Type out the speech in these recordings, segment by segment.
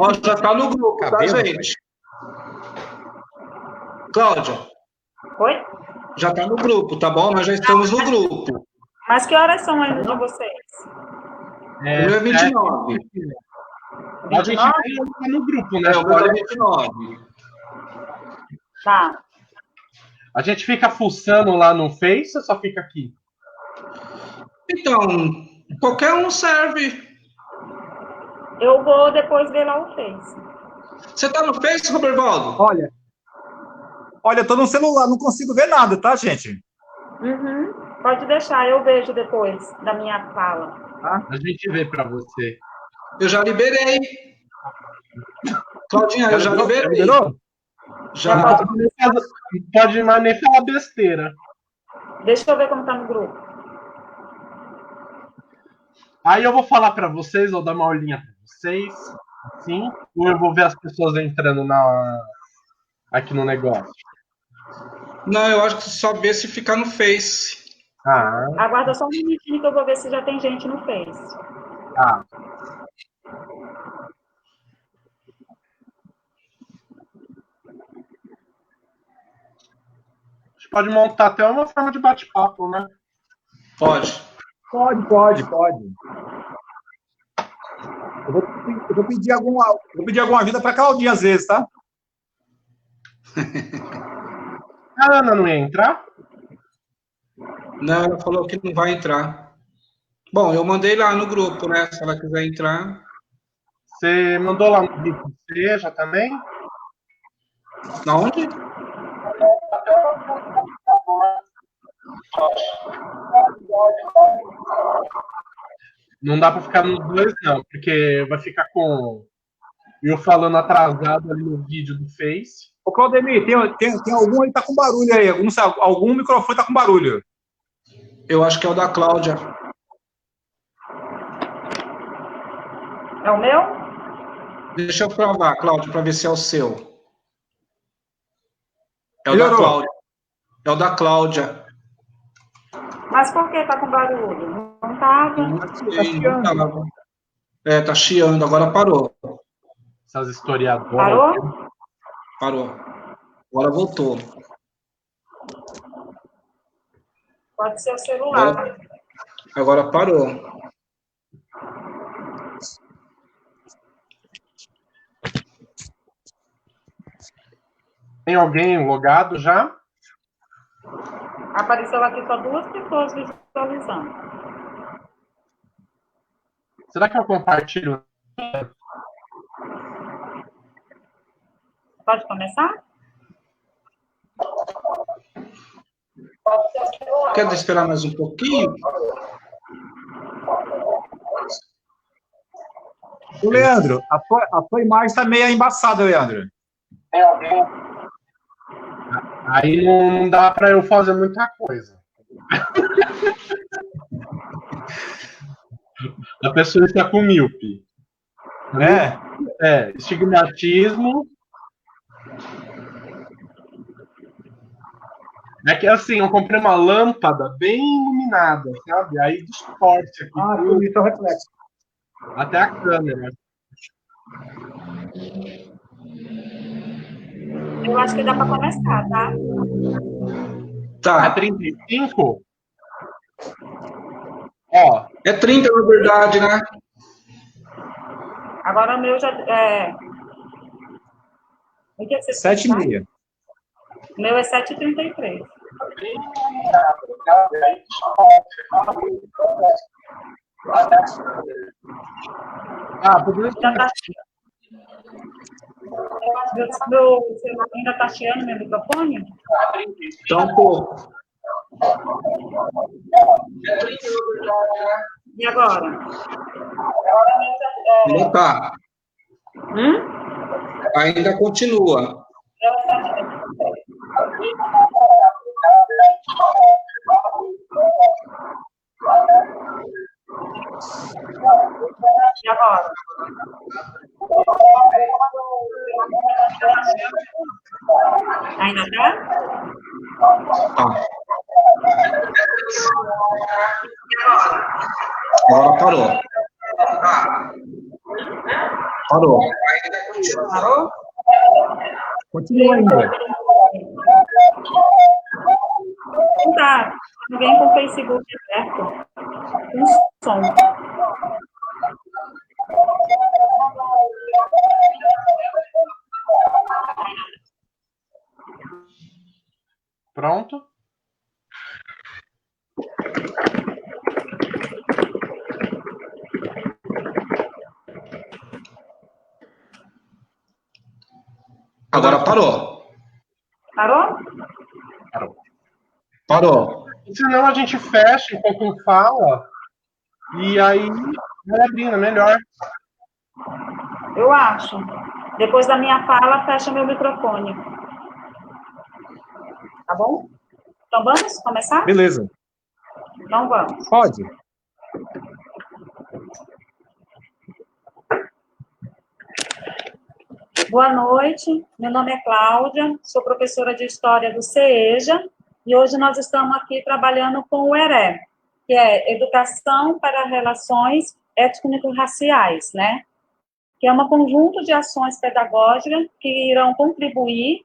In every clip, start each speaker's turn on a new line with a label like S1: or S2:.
S1: Ó, já tá no grupo, tá,
S2: Cabelo,
S1: gente? Cláudia,
S3: Oi?
S1: já tá no grupo, tá bom? Nós já estamos no grupo.
S3: Mas que horas são aí de vocês?
S1: O meu é 29.
S4: A gente
S3: 29?
S4: nem tá no grupo, né?
S1: É, o meu é 29.
S3: Tá.
S4: A gente fica fuçando lá no Face ou só fica aqui?
S1: Então, qualquer um serve.
S3: Eu vou depois ver lá o Face.
S1: Você tá no Face, Robervaldo?
S2: Olha, eu tô no celular, não consigo ver nada, tá, gente?
S3: Uhum. Pode deixar, eu vejo depois da minha fala.
S4: A gente vê pra você.
S1: Eu já liberei. Claudinha, eu já liberei.
S2: Liberou?
S1: Já.
S4: Não pode mais nem falar besteira.
S3: Deixa eu ver como tá no grupo.
S4: Aí eu vou falar pra vocês, ou dar uma olhinha pra vocês, assim, ou eu vou ver as pessoas entrando aqui no negócio.
S1: Não, eu acho que só ver se ficar no Face.
S3: Aguarda só um minutinho que eu vou ver se já tem gente no Face.
S4: Tá. A gente pode montar até uma forma de bate-papo, né?
S1: Pode.
S2: Pode. Eu vou pedir alguma ajuda pra Claudinha às vezes, tá?
S4: A Ana não ia entrar?
S1: Não, ela falou que não vai entrar. Bom, eu mandei lá no grupo, né? Se ela quiser entrar.
S4: Você mandou lá no grupo Seja também?
S1: Aonde?
S4: Não dá pra ficar nos dois, não, porque vai ficar com eu falando atrasado ali no vídeo do Face.
S2: Ô, Claudemir, tem algum aí que tá com barulho aí? Algum microfone tá com barulho?
S1: Eu acho que é o da Cláudia.
S3: É o meu?
S1: Deixa eu provar, Cláudia, para ver se é o seu. É o
S2: Melhorou.
S1: da Cláudia. É o da Cláudia.
S3: Mas por que tá com barulho? Não tava.
S1: Não tava. É, tá chiando, agora parou.
S4: Essas historiadoras.
S3: Parou?
S1: Parou. Agora voltou.
S3: Pode ser o celular.
S1: Agora parou.
S4: Tem alguém logado já?
S3: Apareceu aqui só 2 pessoas visualizando.
S4: Será que eu compartilho?
S3: Pode começar?
S1: Quer esperar mais um pouquinho?
S2: Ô, Leandro, a tua imagem tá meio embaçada, Leandro.
S4: Aí não dá pra eu fazer muita coisa. A pessoa está com míope. Estigmatismo. É que assim, eu comprei uma lâmpada bem iluminada, sabe? Aí distorce aqui.
S2: Tudo isso é o reflexo.
S4: Até a câmera.
S3: Eu acho que dá para começar, tá?
S1: Tá.
S4: É 35? Ó.
S1: É 30, na verdade, né?
S3: Agora o meu já é... O que é que você
S2: 7h30.
S3: O meu é 7h33.
S4: Poderia
S3: Já tá... Meu celular ainda tá chiando meu microfone?
S1: Tá um pouco.
S3: E agora?
S1: Não tá. Ainda continua.
S3: E agora? Ainda tá?
S1: Tá. Agora parou.
S2: Parou.
S3: Parou?
S2: Continua ainda.
S3: Não tá. Ninguém com o Facebook aberto. Com som.
S4: Pronto?
S1: Agora parou.
S3: Parou?
S4: Parou.
S1: Parou.
S4: Senão a gente fecha enquanto um fala e aí vai abrindo, é melhor.
S3: Eu acho. Depois da minha fala, fecha meu microfone. Tá bom? Então vamos começar?
S2: Beleza.
S3: Então vamos.
S2: Pode.
S3: Boa noite, meu nome é Cláudia, sou professora de História do CEJA e hoje nós estamos aqui trabalhando com o ERE, que é Educação para Relações Étnico-Raciais, né? Que é um conjunto de ações pedagógicas que irão contribuir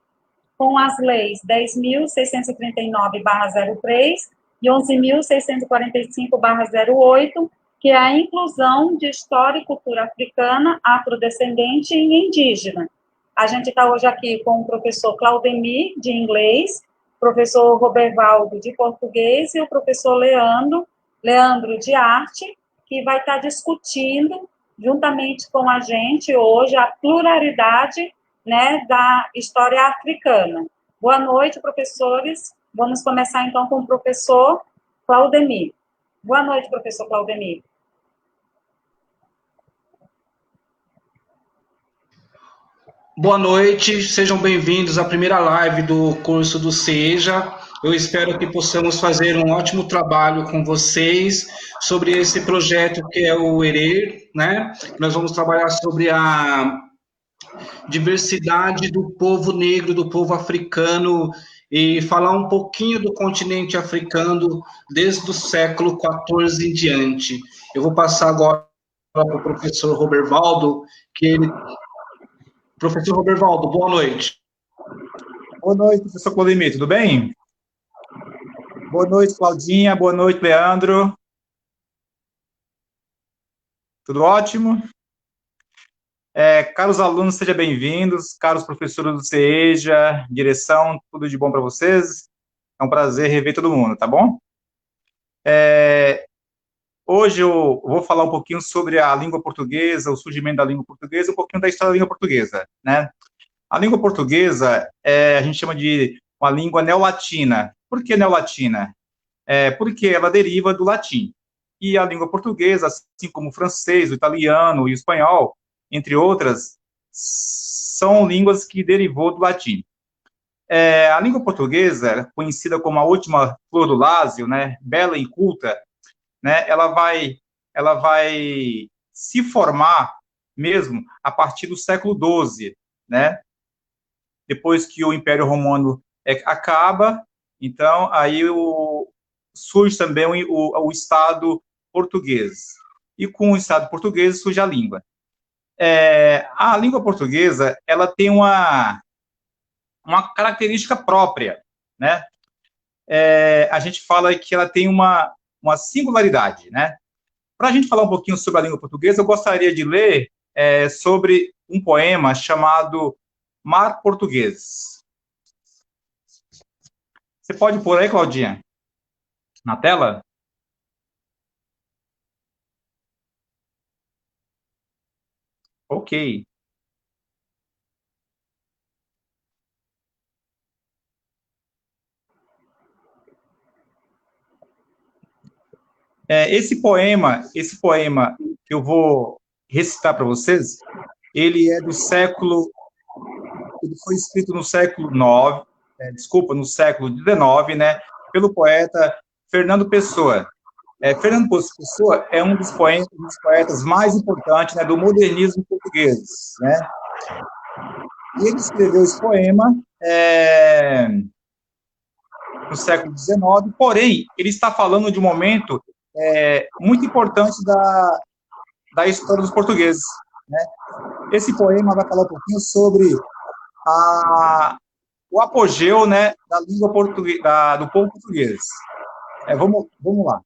S3: com as leis 10.639/03 e 11.645/08, que é a inclusão de história e cultura africana, afrodescendente e indígena. A gente está hoje aqui com o professor Claudemir, de inglês, professor Robervaldo, de português, e o professor Leandro, de arte, que vai estar discutindo, juntamente com a gente, hoje, a pluralidade, né, da história africana. Boa noite, professores. Vamos começar, então, com o professor Claudemir. Boa noite, professor Claudemir.
S1: Boa noite, sejam bem-vindos à primeira live do curso do CEJA. Eu espero que possamos fazer um ótimo trabalho com vocês sobre esse projeto que é o ERE, né? Nós vamos trabalhar sobre a diversidade do povo negro, do povo africano, e falar um pouquinho do continente africano desde o século XIV em diante. Eu vou passar agora para o professor Robervaldo, que ele... Professor Robervaldo, boa noite.
S2: Boa noite, professor Claudemir, tudo bem? Boa noite, Claudinha. Boa noite, Leandro. Tudo ótimo? Caros alunos, sejam bem-vindos. Caros professores do CEJA, direção, tudo de bom para vocês? É um prazer rever todo mundo, tá bom? Hoje eu vou falar um pouquinho sobre a língua portuguesa, o surgimento da língua portuguesa, um pouquinho da história da língua portuguesa, né? A língua portuguesa, a gente chama de uma língua neolatina. Por que neolatina? Porque ela deriva do latim. E a língua portuguesa, assim como o francês, o italiano e o espanhol, entre outras, são línguas que derivou do latim. A língua portuguesa, conhecida como a última flor do Lázio, né, bela e culta, né, ela vai se formar mesmo a partir do século XII, né? Depois que o Império Romano acaba, então aí surge também o Estado português. E com o Estado português surge a língua. A língua portuguesa, ela tem uma característica própria, né? A gente fala que ela tem uma singularidade, né? Para a gente falar um pouquinho sobre a língua portuguesa, eu gostaria de ler sobre um poema chamado Mar Português. Você pode pôr aí, Claudinha, na tela? Ok. Esse poema que eu vou recitar para vocês, ele é do século... Ele foi escrito no século no século XIX, né, pelo poeta Fernando Pessoa. Fernando Pessoa é um dos poetas mais importantes, né, do modernismo português, né? E ele escreveu esse poema no século XIX, porém, ele está falando de um momento muito importante da história dos portugueses, né? Esse poema vai falar um pouquinho sobre o apogeu, né, da língua portuguesa, do povo português. Vamos lá.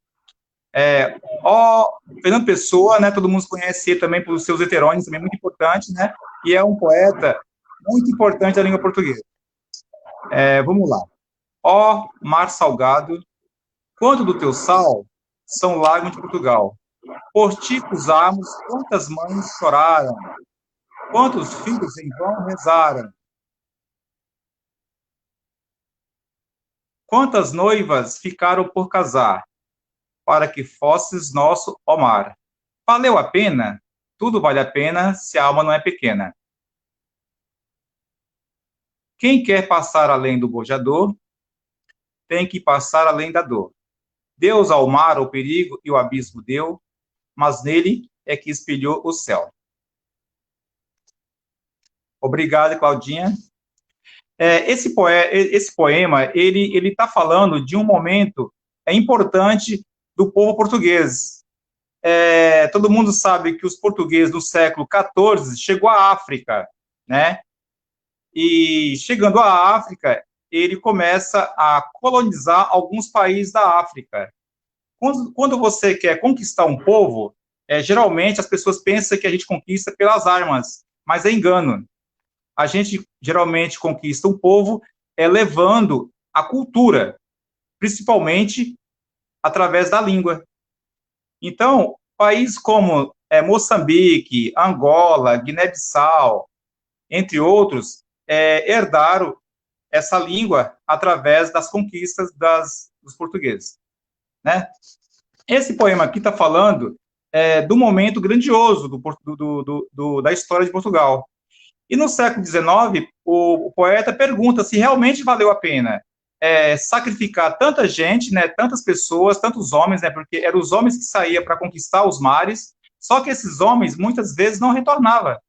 S2: Fernando Pessoa, né, todo mundo conhece ele também pelos seus heterônimos, também muito importante, né, e é um poeta muito importante da língua portuguesa. Vamos lá. Ó mar salgado, quanto do teu sal são lágrimas de Portugal. Por ti cruzamos, quantas mães choraram, quantos filhos em vão rezaram, quantas noivas ficaram por casar, para que fosses nosso, ó mar. Valeu a pena? Tudo vale a pena se a alma não é pequena. Quem quer passar além do bojador, tem que passar além da dor. Deus ao mar o perigo e o abismo deu, mas nele é que espelhou o céu. Obrigado, Claudinha. Esse poema, ele está falando de um momento importante do povo português. Todo mundo sabe que os portugueses do século XIV chegou à África, né? E chegando à África, ele começa a colonizar alguns países da África. Quando você quer conquistar um povo, geralmente as pessoas pensam que a gente conquista pelas armas, mas é engano. A gente geralmente conquista um povo levando a cultura, principalmente através da língua. Então, países como Moçambique, Angola, Guiné-Bissau, entre outros, herdaram essa língua através das conquistas dos portugueses, né? Esse poema aqui está falando do momento grandioso da história de Portugal. E no século XIX, o poeta pergunta se realmente valeu a pena sacrificar tanta gente, né, tantas pessoas, tantos homens, né, porque eram os homens que saíam para conquistar os mares, só que esses homens muitas vezes não retornavam,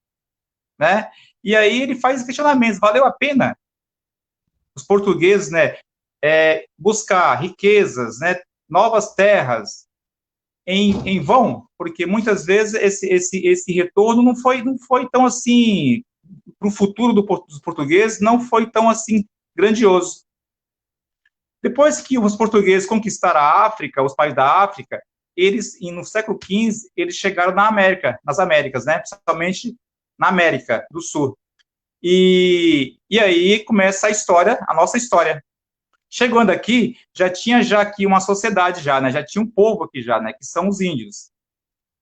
S2: né? E aí ele faz questionamentos: valeu a pena os portugueses, né, buscar riquezas, né, novas terras em vão? Porque muitas vezes esse retorno não foi tão assim, para o futuro dos portugueses, não foi tão assim grandioso. Depois que os portugueses conquistaram a África, os países da África, no século XV, eles chegaram nas Américas, né, principalmente na América do Sul. E aí começa a nossa história. Chegando aqui, já tinha aqui uma sociedade né, já tinha um povo aqui né, que são os índios.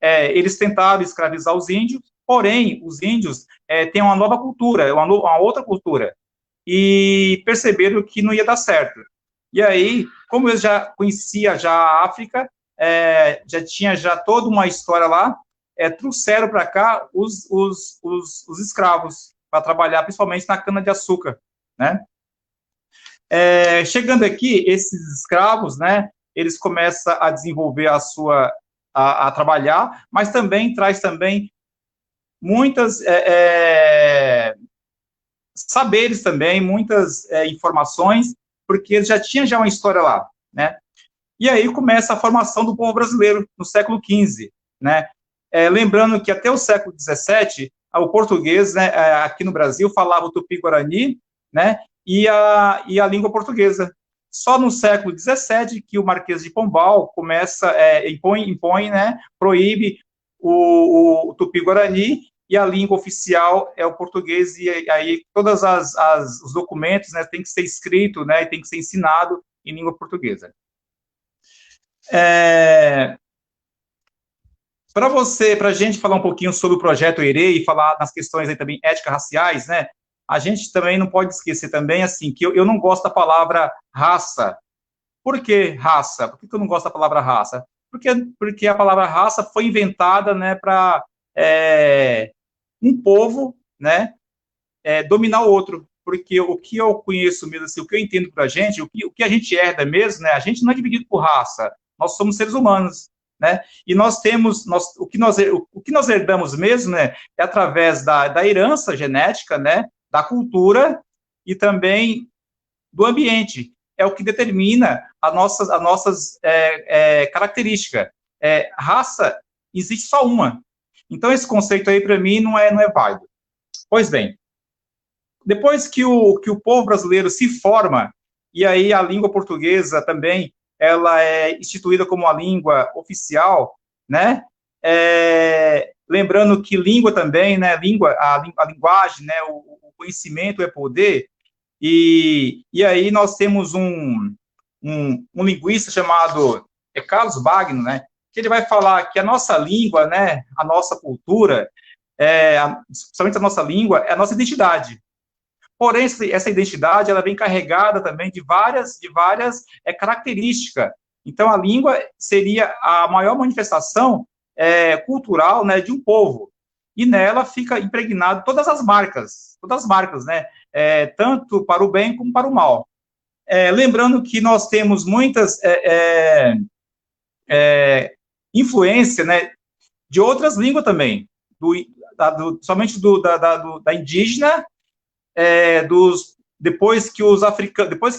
S2: Eles tentaram escravizar os índios, porém, os índios têm uma nova cultura, uma outra cultura, e perceberam que não ia dar certo. E aí, como eu já conhecia a África, já tinha toda uma história lá, trouxeram para cá os escravos, para trabalhar principalmente na cana-de-açúcar, né? Chegando aqui, esses escravos, né, eles começam a desenvolver a trabalhar, mas também traz muitas saberes também, muitas informações, porque eles já tinham uma história lá, né? E aí começa a formação do povo brasileiro no século XV, né? Lembrando que até o século XVII, o português, né, aqui no Brasil, falava o tupi-guarani, né, e a língua portuguesa. Só no século XVII que o Marquês de Pombal impõe, né, proíbe o tupi-guarani, e a língua oficial é o português, e aí todos os documentos, né, tem que ser escrito, né, e tem que ser ensinado em língua portuguesa. Para a gente falar um pouquinho sobre o projeto EIRE e falar nas questões aí também ética-raciais, né, a gente também não pode esquecer também, assim, que eu não gosto da palavra raça. Por que raça? Por que eu não gosto da palavra raça? Porque a palavra raça foi inventada, né, para um povo, né, dominar o outro. Porque o que eu conheço mesmo, assim, o que eu entendo para a gente, o que a gente herda mesmo, né, a gente não é dividido por raça, nós somos seres humanos, né, e o que nós herdamos mesmo, né, é através da herança genética, né, da cultura e também do ambiente. É o que determina as nossas características. Raça existe só uma. Então, esse conceito aí, para mim, não é válido. Pois bem, depois que o povo brasileiro se forma, e aí a língua portuguesa também, ela é instituída como a língua oficial, né? Lembrando que língua também, né? A linguagem, né? O conhecimento é poder. E aí nós temos um linguista chamado Carlos Magno, né? Que ele vai falar que a nossa língua, né? A nossa cultura, principalmente a nossa língua, é a nossa identidade. Porém, essa identidade, ela vem carregada também de várias características. Então, a língua seria a maior manifestação cultural, né, de um povo. E nela fica impregnado todas as marcas, né, tanto para o bem como para o mal. Lembrando que nós temos muitas influência, né, de outras línguas também, somente da indígena, depois que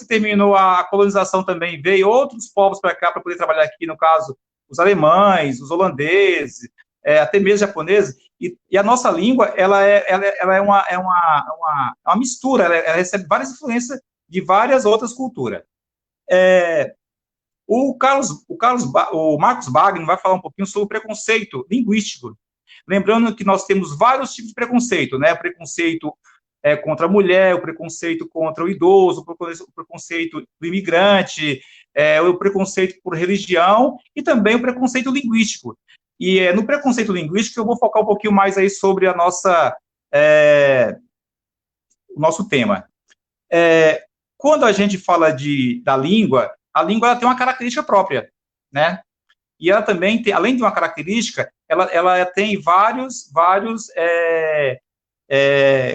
S2: terminou a colonização também, veio outros povos para cá para poder trabalhar aqui, no caso, os alemães, os holandeses, até mesmo japoneses, e a nossa língua, ela é uma mistura, ela recebe várias influências de várias outras culturas. O Marcos Wagner vai falar um pouquinho sobre o preconceito linguístico, lembrando que nós temos vários tipos de preconceito, né, preconceito contra a mulher, o preconceito contra o idoso, o preconceito do imigrante, o preconceito por religião e também o preconceito linguístico. E no preconceito linguístico eu vou focar um pouquinho mais aí sobre o nosso tema. Quando a gente fala da língua, a língua ela tem uma característica própria, né? E ela também tem, além de uma característica, ela tem vários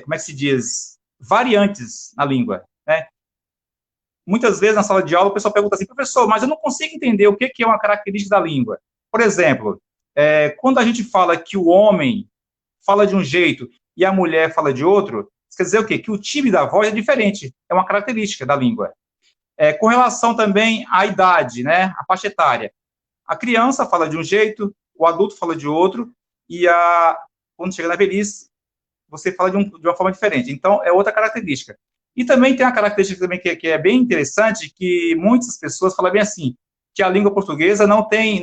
S2: como é que se diz? Variantes na língua, né? Muitas vezes, na sala de aula, o pessoal pergunta assim, professor, mas eu não consigo entender o que é uma característica da língua. Por exemplo, quando a gente fala que o homem fala de um jeito e a mulher fala de outro, isso quer dizer o quê? Que o timbre da voz é diferente, é uma característica da língua. Com relação também à idade, né? A faixa etária. A criança fala de um jeito, o adulto fala de outro, e quando chega na velhice, você fala de uma forma diferente. Então, é outra característica. E também tem uma característica também que é bem interessante, que muitas pessoas falam bem assim, que a língua portuguesa não tem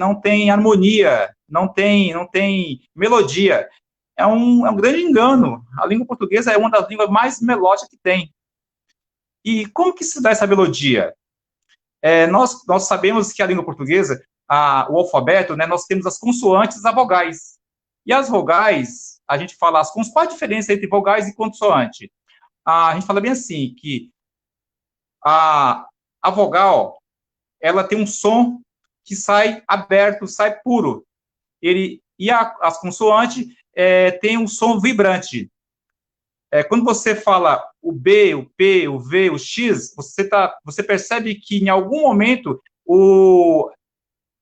S2: harmonia, não tem melodia. É um grande engano. A língua portuguesa é uma das línguas mais melódicas que tem. E como que se dá essa melodia? Nós sabemos que a língua portuguesa, o alfabeto, né, nós temos as consoantes e as vogais. E as vogais, a gente fala qual a diferença entre vogais e consoante? A gente fala bem assim, que a vogal, ela tem um som que sai aberto, sai puro. E as consoantes tem um som vibrante. Quando você fala o B, o P, o V, o X, você percebe que em algum momento,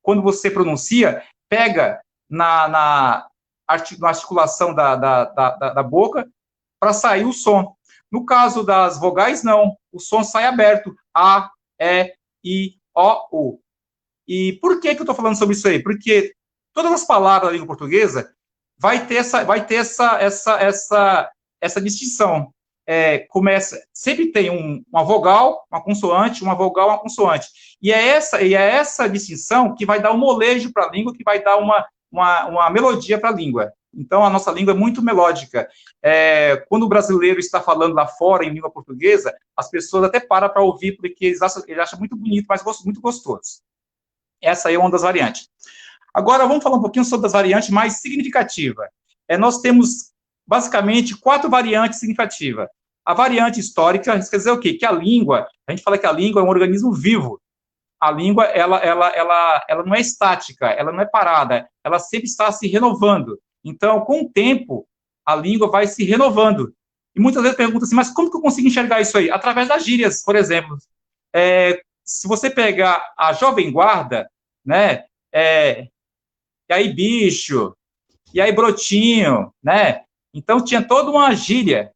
S2: quando você pronuncia, pega na articulação da boca para sair o som. No caso das vogais, não. O som sai aberto. A, E, I, O, U. E por que eu estou falando sobre isso aí? Porque todas as palavras da língua portuguesa vai ter essa distinção. Sempre tem uma vogal, uma consoante, uma vogal, uma consoante. E é essa distinção que vai dar um molejo para a língua, que vai dar uma melodia para a língua. Então, a nossa língua é muito melódica. Quando o brasileiro está falando lá fora, em língua portuguesa, as pessoas até param para ouvir, porque eles acham muito bonito, mas muito gostoso. Essa aí é uma das variantes. Agora, vamos falar um pouquinho sobre as variantes mais significativas. Nós temos, basicamente, 4 variantes significativas. A variante histórica, isso quer dizer o quê? Que a gente fala que a língua é um organismo vivo. A língua, ela não é estática, ela não é parada, ela sempre está se renovando. Então, com o tempo, a língua vai se renovando. E muitas vezes perguntam assim, mas como que eu consigo enxergar isso aí? Através das gírias, por exemplo. Se você pegar a Jovem Guarda, né, e aí bicho, e aí brotinho, né? Então, tinha toda uma gíria.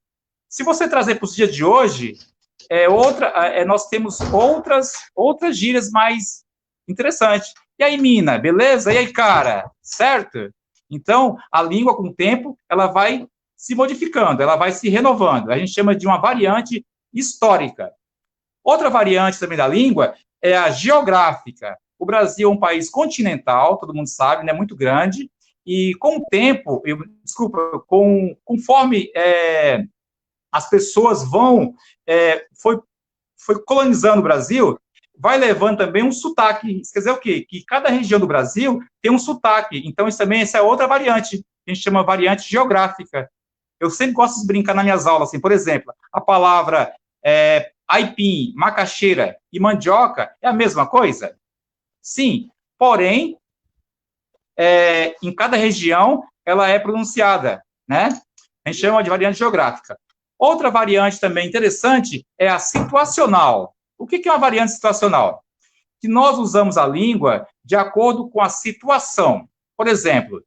S2: Se você trazer para os dias de hoje, nós temos outras gírias mais interessantes. E aí, mina, beleza? E aí, cara? Certo? Então, a língua, com o tempo, ela vai se modificando, ela vai se renovando. A gente chama de uma variante histórica. Outra variante também da língua é a geográfica. O Brasil é um país continental, todo mundo sabe, né, muito grande, e com o tempo, conforme as pessoas foi colonizando o Brasil, vai levando também um sotaque. Isso quer dizer o quê? Que cada região do Brasil tem um sotaque. Então, essa é outra variante, que a gente chama variante geográfica. Eu sempre gosto de brincar nas minhas aulas, assim, por exemplo, a palavra aipim, macaxeira e mandioca é a mesma coisa? Sim, porém, em cada região, ela é pronunciada, né? A gente chama de variante geográfica. Outra variante também interessante é a situacional. O que é uma variante situacional? Que nós usamos a língua de acordo com a situação. Por exemplo,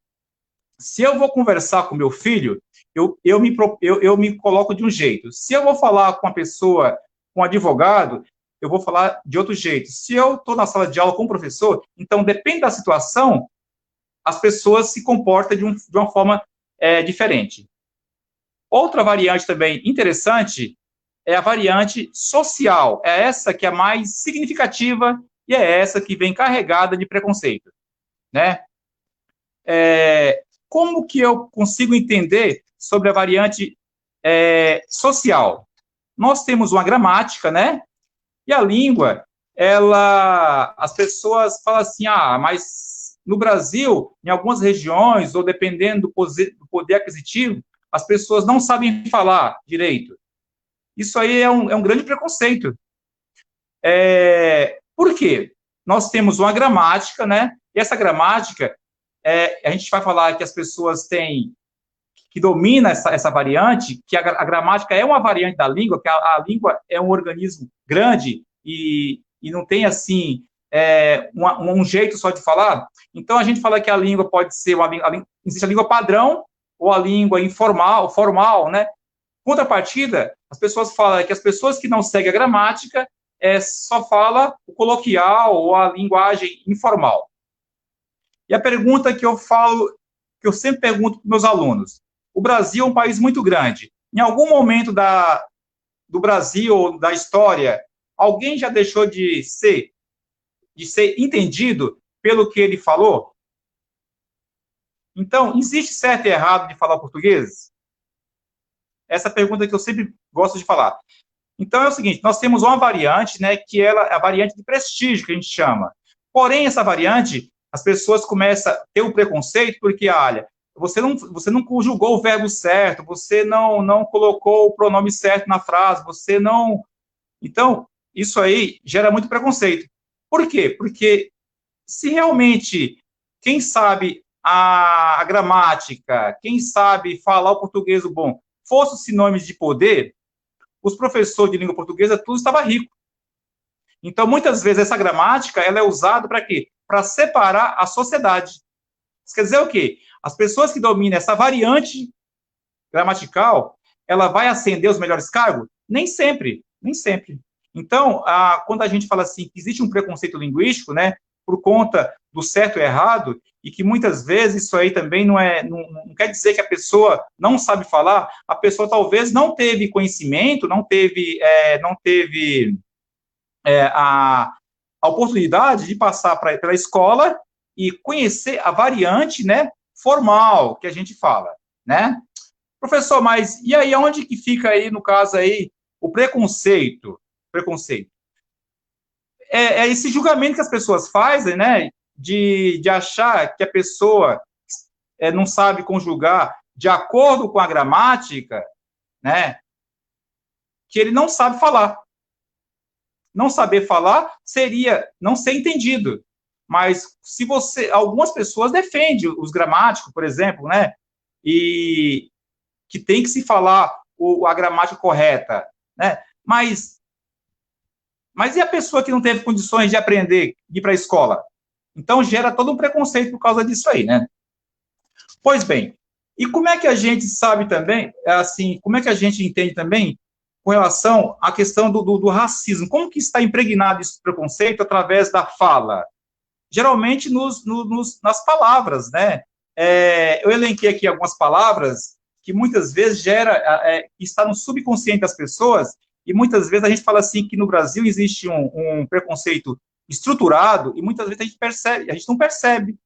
S2: se eu vou conversar com meu filho, eu me coloco de um jeito. Se eu vou falar com uma pessoa, com um advogado, eu vou falar de outro jeito. Se eu estou na sala de aula com o professor, então, depende da situação, as pessoas se comportam de uma forma diferente. Outra variante também interessante é a variante social. É essa que é a mais significativa e é essa que vem carregada de preconceito, né? Como que eu consigo entender sobre a variante social? Nós temos uma gramática, né? E a língua, as pessoas falam assim, mas no Brasil, em algumas regiões, ou dependendo do poder aquisitivo, as pessoas não sabem falar direito. Isso aí é um grande preconceito. Por quê? Nós temos uma gramática, né? E essa gramática, a gente vai falar que as pessoas que domina essa variante, que a gramática é uma variante da língua, que a língua é um organismo grande e não tem, assim, um jeito só de falar. Então, a gente fala que a língua pode ser existe a língua padrão ou a língua informal, formal, né? Contrapartida, as pessoas falam que as pessoas que não seguem a gramática só falam o coloquial ou a linguagem informal. E a pergunta que eu sempre pergunto para meus alunos: o Brasil é um país muito grande. Em algum momento do Brasil ou da história, alguém já deixou de ser entendido pelo que ele falou? Então, existe certo e errado de falar português? Essa pergunta que eu sempre gosto de falar. Então, é o seguinte, nós temos uma variante, né, que é a variante de prestígio, que a gente chama. Porém, essa variante, as pessoas começam a ter um preconceito, porque, olha, você não conjugou o verbo certo, você não colocou o pronome certo na frase, você não... Então, isso aí gera muito preconceito. Por quê? Porque se realmente quem sabe a gramática, quem sabe falar o português bom, fosse sinônimos de poder, os professores de língua portuguesa, tudo estava rico. Então, muitas vezes, essa gramática, ela é usada para quê? Para separar a sociedade. Isso quer dizer o quê? As pessoas que dominam essa variante gramatical, ela vai ascender os melhores cargos? Nem sempre, nem sempre. Então, quando a gente fala assim, que existe um preconceito linguístico, né, por conta do certo e errado, e que muitas vezes isso aí também não quer dizer que a pessoa não sabe falar, a pessoa talvez não teve conhecimento, não teve a oportunidade de passar pela escola e conhecer a variante, né, formal que a gente fala, né? Professor, mas e aí onde que fica aí, no caso aí, o preconceito? É esse julgamento que as pessoas fazem, né, de achar que a pessoa não sabe conjugar de acordo com a gramática, né, que ele não sabe falar. Não saber falar seria não ser entendido. Mas se algumas pessoas defendem os gramáticos, por exemplo, né, e que tem que se falar a gramática correta, né, mas e a pessoa que não teve condições de aprender, de ir para a escola? Então, gera todo um preconceito por causa disso aí, né? Pois bem, e como é que a gente sabe também, assim, como é que a gente entende também com relação à questão do racismo? Como que está impregnado esse preconceito através da fala? Geralmente nas palavras, né? eu elenquei aqui algumas palavras que muitas vezes está no subconsciente das pessoas, e muitas vezes a gente fala assim que no Brasil existe um preconceito estruturado, e muitas vezes a gente não percebe.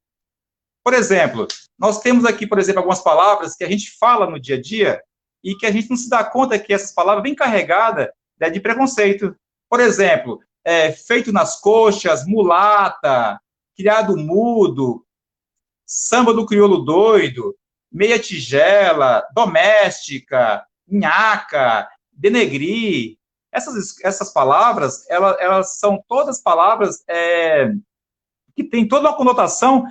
S2: Por exemplo, nós temos aqui, por exemplo, algumas palavras que a gente fala no dia a dia, e que a gente não se dá conta que essas palavras vêm carregadas, né, de preconceito. Por exemplo, feito nas coxas, mulata, criado mudo, samba do crioulo doido, meia tigela, doméstica, nhaca, denegrir. Essas palavras, elas são todas palavras que têm toda uma conotação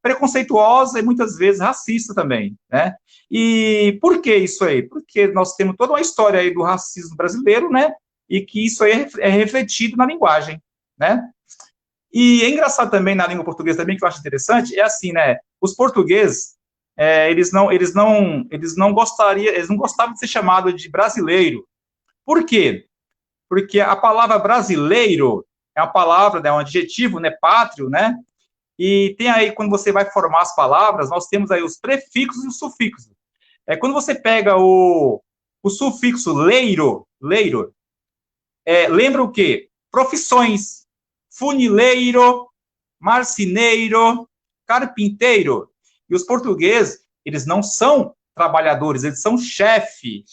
S2: preconceituosa e muitas vezes racista também, né? E por que isso aí? Porque nós temos toda uma história aí do racismo brasileiro, né? E que isso aí é refletido na linguagem, né? E é engraçado também na língua portuguesa também, que eu acho interessante, é assim, né? Os portugueses, eles não gostavam de ser chamados de brasileiro. Por quê? Porque a palavra brasileiro é uma palavra, né, um adjetivo, né, pátrio, né? E tem aí, quando você vai formar as palavras, nós temos aí os prefixos e os sufixos. Quando você pega o sufixo leiro, lembra o quê? Profissões. Funileiro, marceneiro, carpinteiro. E os portugueses, eles não são trabalhadores, eles são chefe,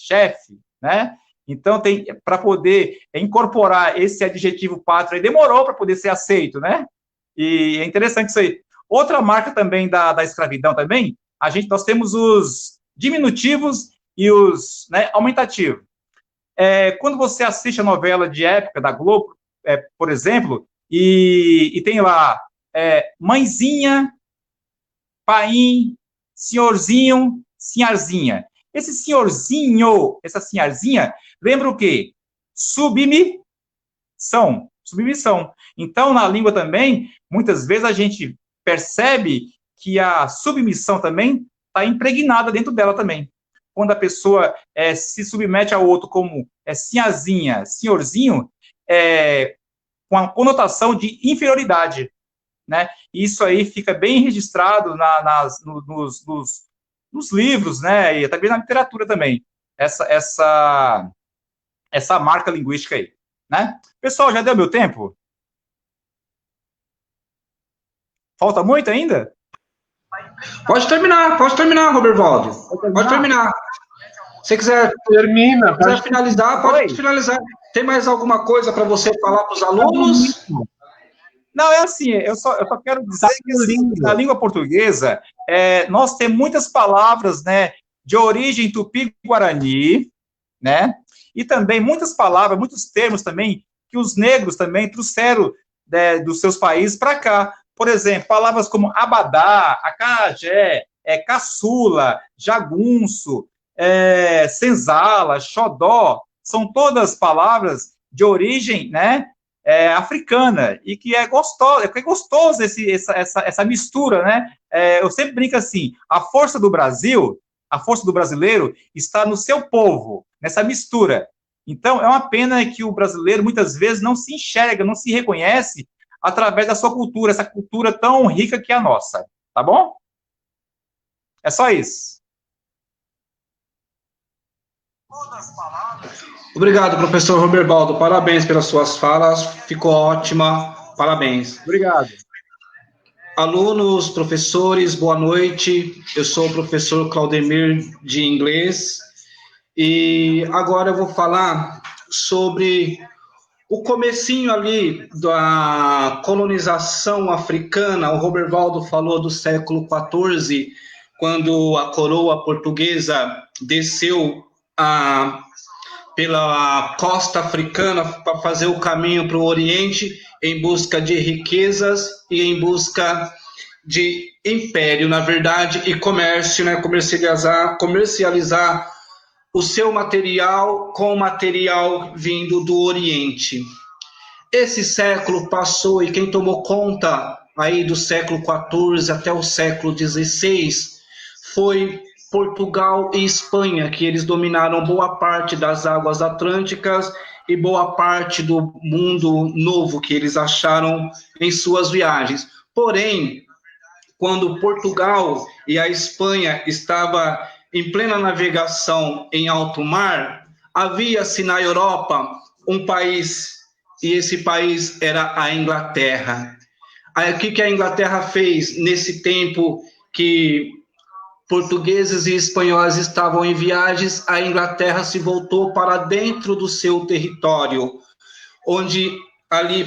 S2: né? Então, para poder incorporar esse adjetivo pátrio, demorou para poder ser aceito, né? E é interessante isso aí. Outra marca também da escravidão também, nós temos os diminutivos e os, né, aumentativos. Quando você assiste a novela de época da Globo, por exemplo, e tem lá mãezinha, paim, senhorzinho, senharzinha. Esse senhorzinho, essa senharzinha, lembra o quê? Submissão. Então, na língua também, muitas vezes a gente percebe que a submissão também está impregnada dentro dela também. Quando a pessoa se submete ao outro como senhazinha, senhorzinho, com a conotação de inferioridade, né? Isso aí fica bem registrado nos livros, né? E também na literatura também, essa marca linguística aí, né? Pessoal, já deu meu tempo? Falta muito ainda?
S1: Pode terminar, Robervaldo. Pode terminar. Se quiser finalizar, pode finalizar. Tem mais alguma coisa para você falar para os alunos?
S2: Não, é assim, eu só quero dizer que na língua portuguesa, nós temos muitas palavras, né, de origem tupi-guarani, né, e também muitas palavras, muitos termos também, que os negros também trouxeram, né, dos seus países para cá. Por exemplo, palavras como abadá, acarajé, caçula, jagunço, senzala, xodó, são todas palavras de origem, né, africana, e que é gostoso essa mistura, né? Eu sempre brinco assim, a força do Brasil, a força do brasileiro está no seu povo, nessa mistura. Então, é uma pena que o brasileiro muitas vezes não se enxerga, não se reconhece através da sua cultura, essa cultura tão rica que é a nossa, tá bom? É só isso.
S1: Obrigado, professor Robervaldo. Parabéns pelas suas falas. Ficou ótima. Parabéns.
S2: Obrigado.
S1: Alunos, professores, boa noite. Eu sou o professor Claudemir de inglês. E agora eu vou falar sobre o comecinho ali da colonização africana. O Robervaldo falou do século XIV, quando a coroa portuguesa desceu pela costa africana para fazer o caminho para o Oriente em busca de riquezas e em busca de império, na verdade, e comércio, né? Comercializar o seu material com material vindo do Oriente. Esse século passou e quem tomou conta aí do século XIV até o século XVI foi Portugal e Espanha, que eles dominaram boa parte das águas atlânticas e boa parte do mundo novo que eles acharam em suas viagens. Porém, quando Portugal e a Espanha estavam em plena navegação em alto mar, havia-se na Europa um país, e esse país era a Inglaterra. Aí, o que a Inglaterra fez nesse tempo que portugueses e espanhóis estavam em viagens? A Inglaterra se voltou para dentro do seu território, onde ali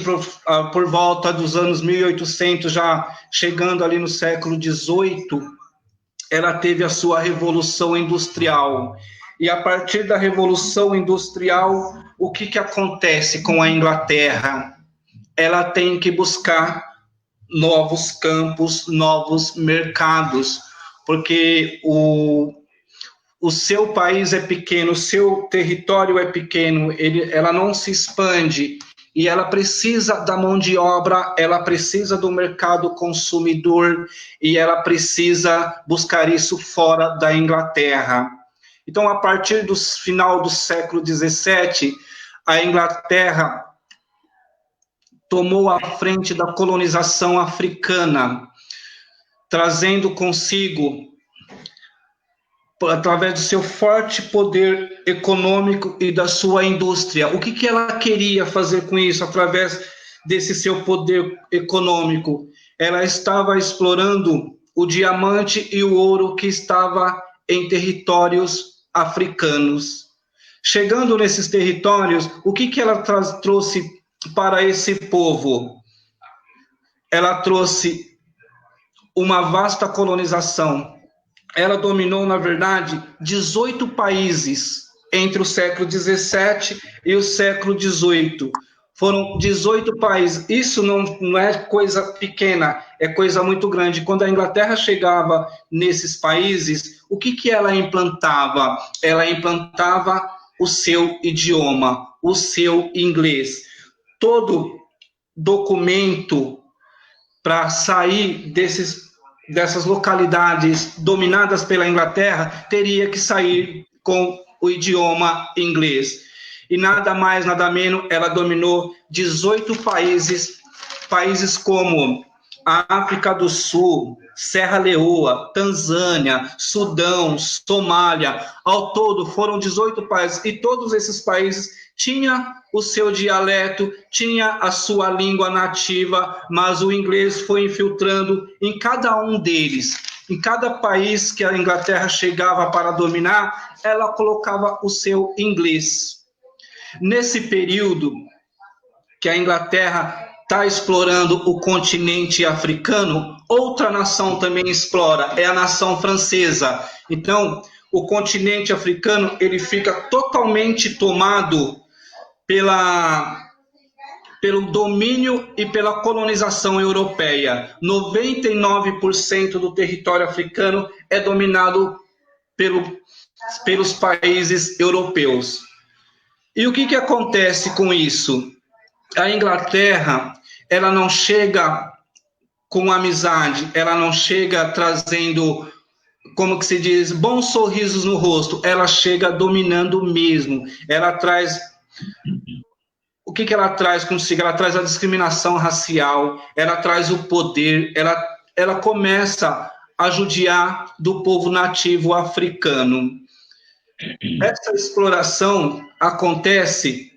S1: por volta dos anos 1800, já chegando ali no século XVIII, ela teve a sua Revolução Industrial. E a partir da Revolução Industrial, o que acontece com a Inglaterra? Ela tem que buscar novos campos, novos mercados, porque o seu país é pequeno, o seu território é pequeno, ela não se expande, e ela precisa da mão de obra, ela precisa do mercado consumidor, e ela precisa buscar isso fora da Inglaterra. Então, a partir do final do século XVII, a Inglaterra tomou a frente da colonização africana, trazendo consigo, através do seu forte poder econômico e da sua indústria. O que ela queria fazer com isso, através desse seu poder econômico? Ela estava explorando o diamante e o ouro que estava em territórios africanos. Chegando nesses territórios, o que ela trouxe para esse povo? Ela trouxe uma vasta colonização. Ela dominou, na verdade, 18 países entre o século XVII e o século XVIII. Foram 18 países. Isso não é coisa pequena, é coisa muito grande. Quando a Inglaterra chegava nesses países, o que ela implantava? Ela implantava o seu idioma, o seu inglês. Todo documento para sair dessas localidades dominadas pela Inglaterra teria que sair com o idioma inglês. E nada mais, nada menos, ela dominou 18 países, países como a África do Sul, Serra Leoa, Tanzânia, Sudão, Somália. Ao todo foram 18 países, e todos esses países tinham o seu dialeto, tinha a sua língua nativa, mas o inglês foi infiltrando em cada um deles. Em cada país que a Inglaterra chegava para dominar, ela colocava o seu inglês. Nesse período que a Inglaterra está explorando o continente africano, outra nação também explora, é a nação francesa. Então, o continente africano, ele fica totalmente tomado pelo domínio e pela colonização europeia. 99% do território africano é dominado pelos países europeus. E o que acontece com isso? A Inglaterra, ela não chega com amizade, ela não chega trazendo, como que se diz, bons sorrisos no rosto, ela chega dominando mesmo. Ela traz... O que ela traz consigo? Ela traz a discriminação racial, ela traz o poder, ela começa a judiar do povo nativo africano. Essa exploração acontece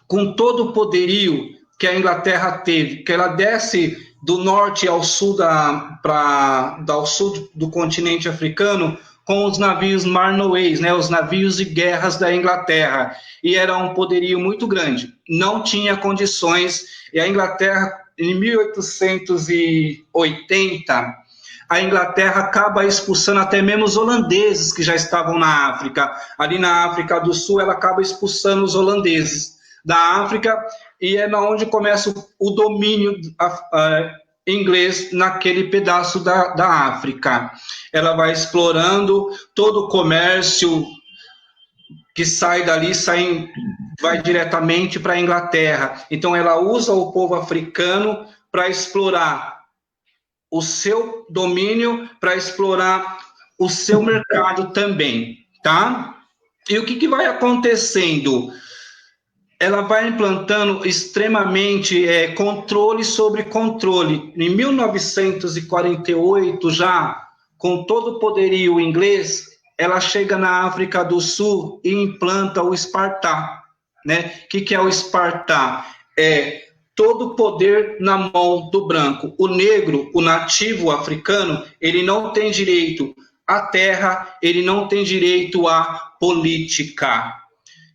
S1: com todo o poderio que a Inglaterra teve, que ela desce do norte ao sul, ao sul do continente africano, com os navios Marnoways, né, os navios de guerras da Inglaterra, e era um poderio muito grande, não tinha condições, e a Inglaterra, em 1880, a Inglaterra acaba expulsando até mesmo os holandeses que já estavam na África. Ali na África do Sul, ela acaba expulsando os holandeses da África, e é onde começa o domínio inglês naquele pedaço da África. Ela vai explorando todo o comércio que sai dali, vai diretamente para a Inglaterra. Então, ela usa o povo africano para explorar o seu domínio, para explorar o seu mercado também, tá? E o que vai acontecendo? ela vai implantando extremamente controle sobre controle. Em 1948, já com todo o poderio inglês, ela chega na África do Sul e implanta o Espartá. Né? O que é o Espartá? É todo o poder na mão do branco. O negro, o nativo africano, ele não tem direito à terra, ele não tem direito à política.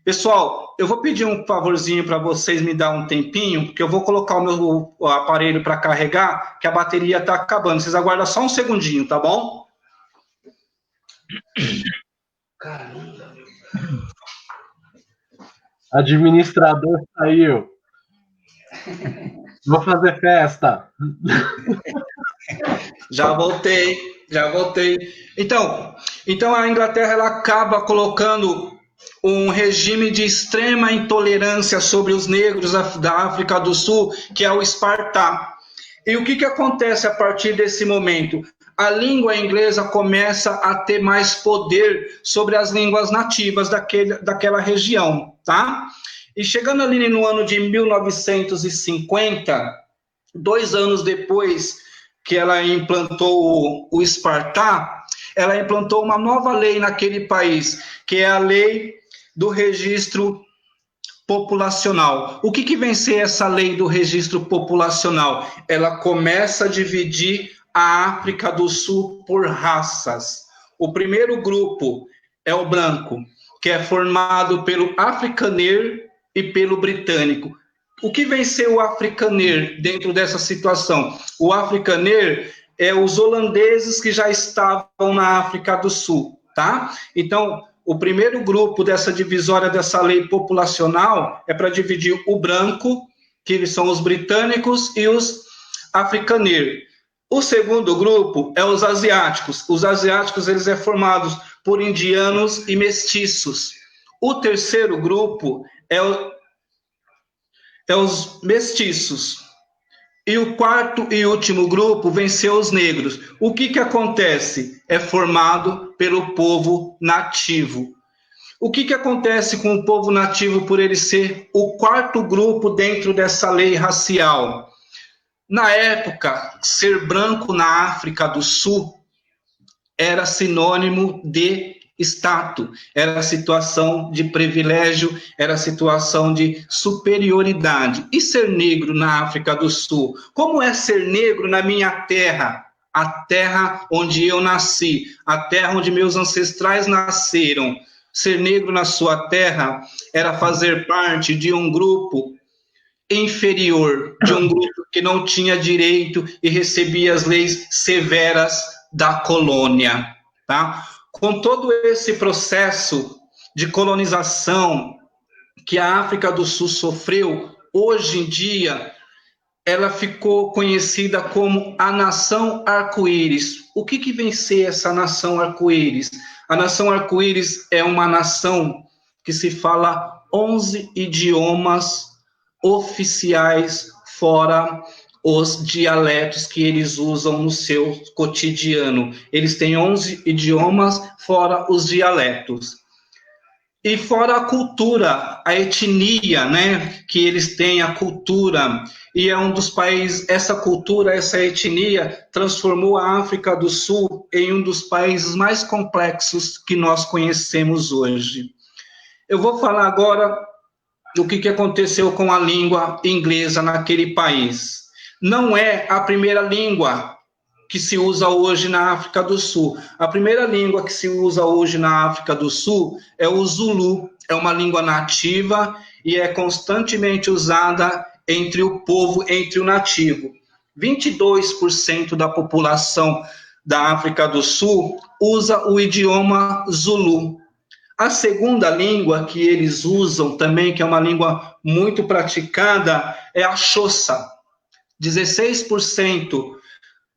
S1: Pessoal, eu vou pedir um favorzinho para vocês me dar um tempinho, porque eu vou colocar o meu aparelho para carregar, que a bateria está acabando. Vocês aguardam só um segundinho, tá bom?
S4: Caramba. Administrador saiu. Vou fazer festa.
S1: Já voltei. Então a Inglaterra ela acaba colocando um regime de extrema intolerância sobre os negros da África do Sul, que é o Espartá. E o que acontece a partir desse momento? A língua inglesa começa a ter mais poder sobre as línguas nativas daquela região, tá? E chegando ali no ano de 1950, 2 anos depois que ela implantou o Espartá, ela implantou uma nova lei naquele país, que é a lei do registro populacional. O que vem ser essa lei do registro populacional? Ela começa a dividir a África do Sul por raças. O primeiro grupo é o branco, que é formado pelo afrikaner e pelo britânico. O que vem ser o afrikaner dentro dessa situação? O afrikaner é os holandeses que já estavam na África do Sul, tá? Então, o primeiro grupo dessa divisória dessa lei populacional é para dividir o branco, que são os britânicos, e os afrikaner. O segundo grupo é os asiáticos. Os asiáticos eles são formados por indianos e mestiços. O terceiro grupo é os mestiços. E o quarto e último grupo vem ser os negros. O que acontece? É formado pelo povo nativo. O que acontece com o povo nativo por ele ser o quarto grupo dentro dessa lei racial? Na época, ser branco na África do Sul era sinônimo de status, era situação de privilégio, era situação de superioridade. E ser negro na África do Sul? Como é ser negro na minha terra? A terra onde eu nasci, a terra onde meus ancestrais nasceram. Ser negro na sua terra era fazer parte de um grupo inferior, de um grupo que não tinha direito e recebia as leis severas da colônia, tá? Com todo esse processo de colonização que a África do Sul sofreu, hoje em dia, ela ficou conhecida como a Nação Arco-Íris. O que vem ser essa Nação Arco-Íris? A Nação Arco-Íris é uma nação que se fala 11 idiomas oficiais, fora os dialetos que eles usam no seu cotidiano. Eles têm 11 idiomas, fora os dialetos. E fora a cultura, a etnia, né, que eles têm, a cultura, e é um dos países, essa cultura, essa etnia, transformou a África do Sul em um dos países mais complexos que nós conhecemos hoje. Eu vou falar agora do que aconteceu com a língua inglesa naquele país. Não é a primeira língua que se usa hoje na África do Sul. A primeira língua que se usa hoje na África do Sul é o Zulu. É uma língua nativa e é constantemente usada entre o povo, entre o nativo. 22% da população da África do Sul usa o idioma Zulu. A segunda língua que eles usam também, que é uma língua muito praticada, é a Xhosa. 16%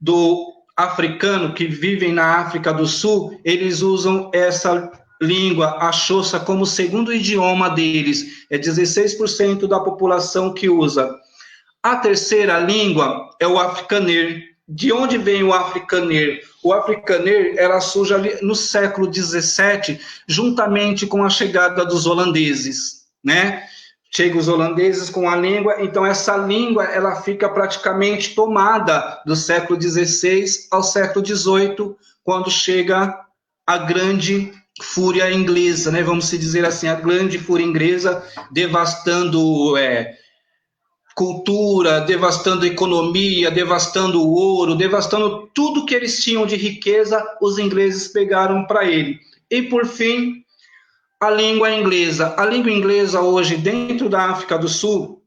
S1: do africano que vivem na África do Sul, eles usam essa língua, a Xhosa, como segundo idioma deles. É 16% da população que usa. A terceira língua é o afrikaner. De onde vem o afrikaner? O afrikaner era surge ali no século XVII, juntamente com a chegada dos holandeses, né? chegam os holandeses com a língua, então essa língua ela fica praticamente tomada do século XVI ao século XVIII, quando chega a grande fúria inglesa, né? Vamos dizer assim, a grande fúria inglesa, devastando cultura, devastando economia, devastando o ouro, devastando tudo que eles tinham de riqueza, os ingleses pegaram para ele. E, por fim, a língua inglesa. A língua inglesa hoje, dentro da África do Sul,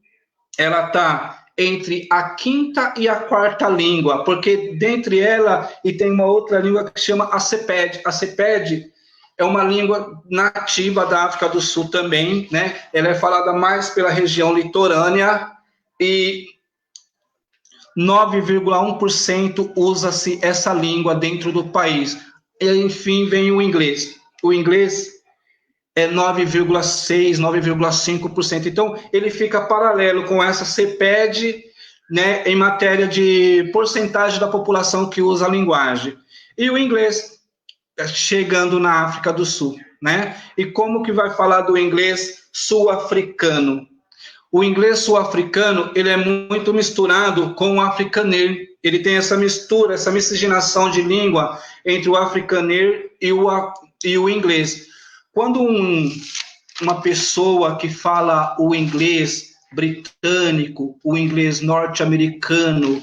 S1: ela está entre a quinta e a quarta língua, porque dentre ela, e tem uma outra língua que chama a CEPED. A CEPED é uma língua nativa da África do Sul também, né? Ela é falada mais pela região litorânea, e 9,1% usa-se essa língua dentro do país. E, enfim, vem o inglês. O inglês é 9,6%, 9,5%. Então, ele fica paralelo com essa CEPED, né, em matéria de porcentagem da população que usa a linguagem. E o inglês chegando na África do Sul, né? E como que vai falar do inglês sul-africano? O inglês sul-africano, ele é muito misturado com o afrikaner. Ele tem essa mistura, essa miscigenação de língua entre o afrikaner e o inglês. Quando uma pessoa que fala o inglês britânico, o inglês norte-americano,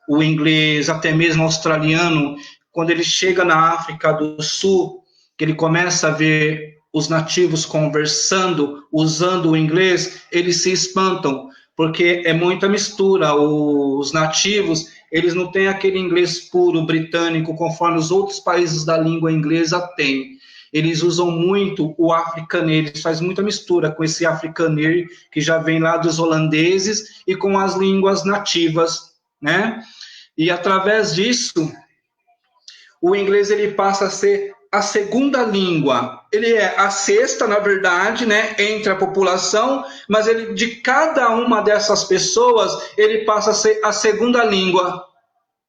S1: o inglês até mesmo australiano, quando ele chega na África do Sul, que ele começa a ver os nativos conversando, usando o inglês, eles se espantam, porque é muita mistura. Os nativos, eles não têm aquele inglês puro britânico, conforme os outros países da língua inglesa têm. Eles usam muito o afrikaner, eles fazem muita mistura com esse afrikaner, que já vem lá dos holandeses, e com as línguas nativas, né? E através disso, o inglês ele passa a ser a segunda língua. Ele é a sexta, na verdade, né, entre a população, mas ele, de cada uma dessas pessoas, ele passa a ser a segunda língua,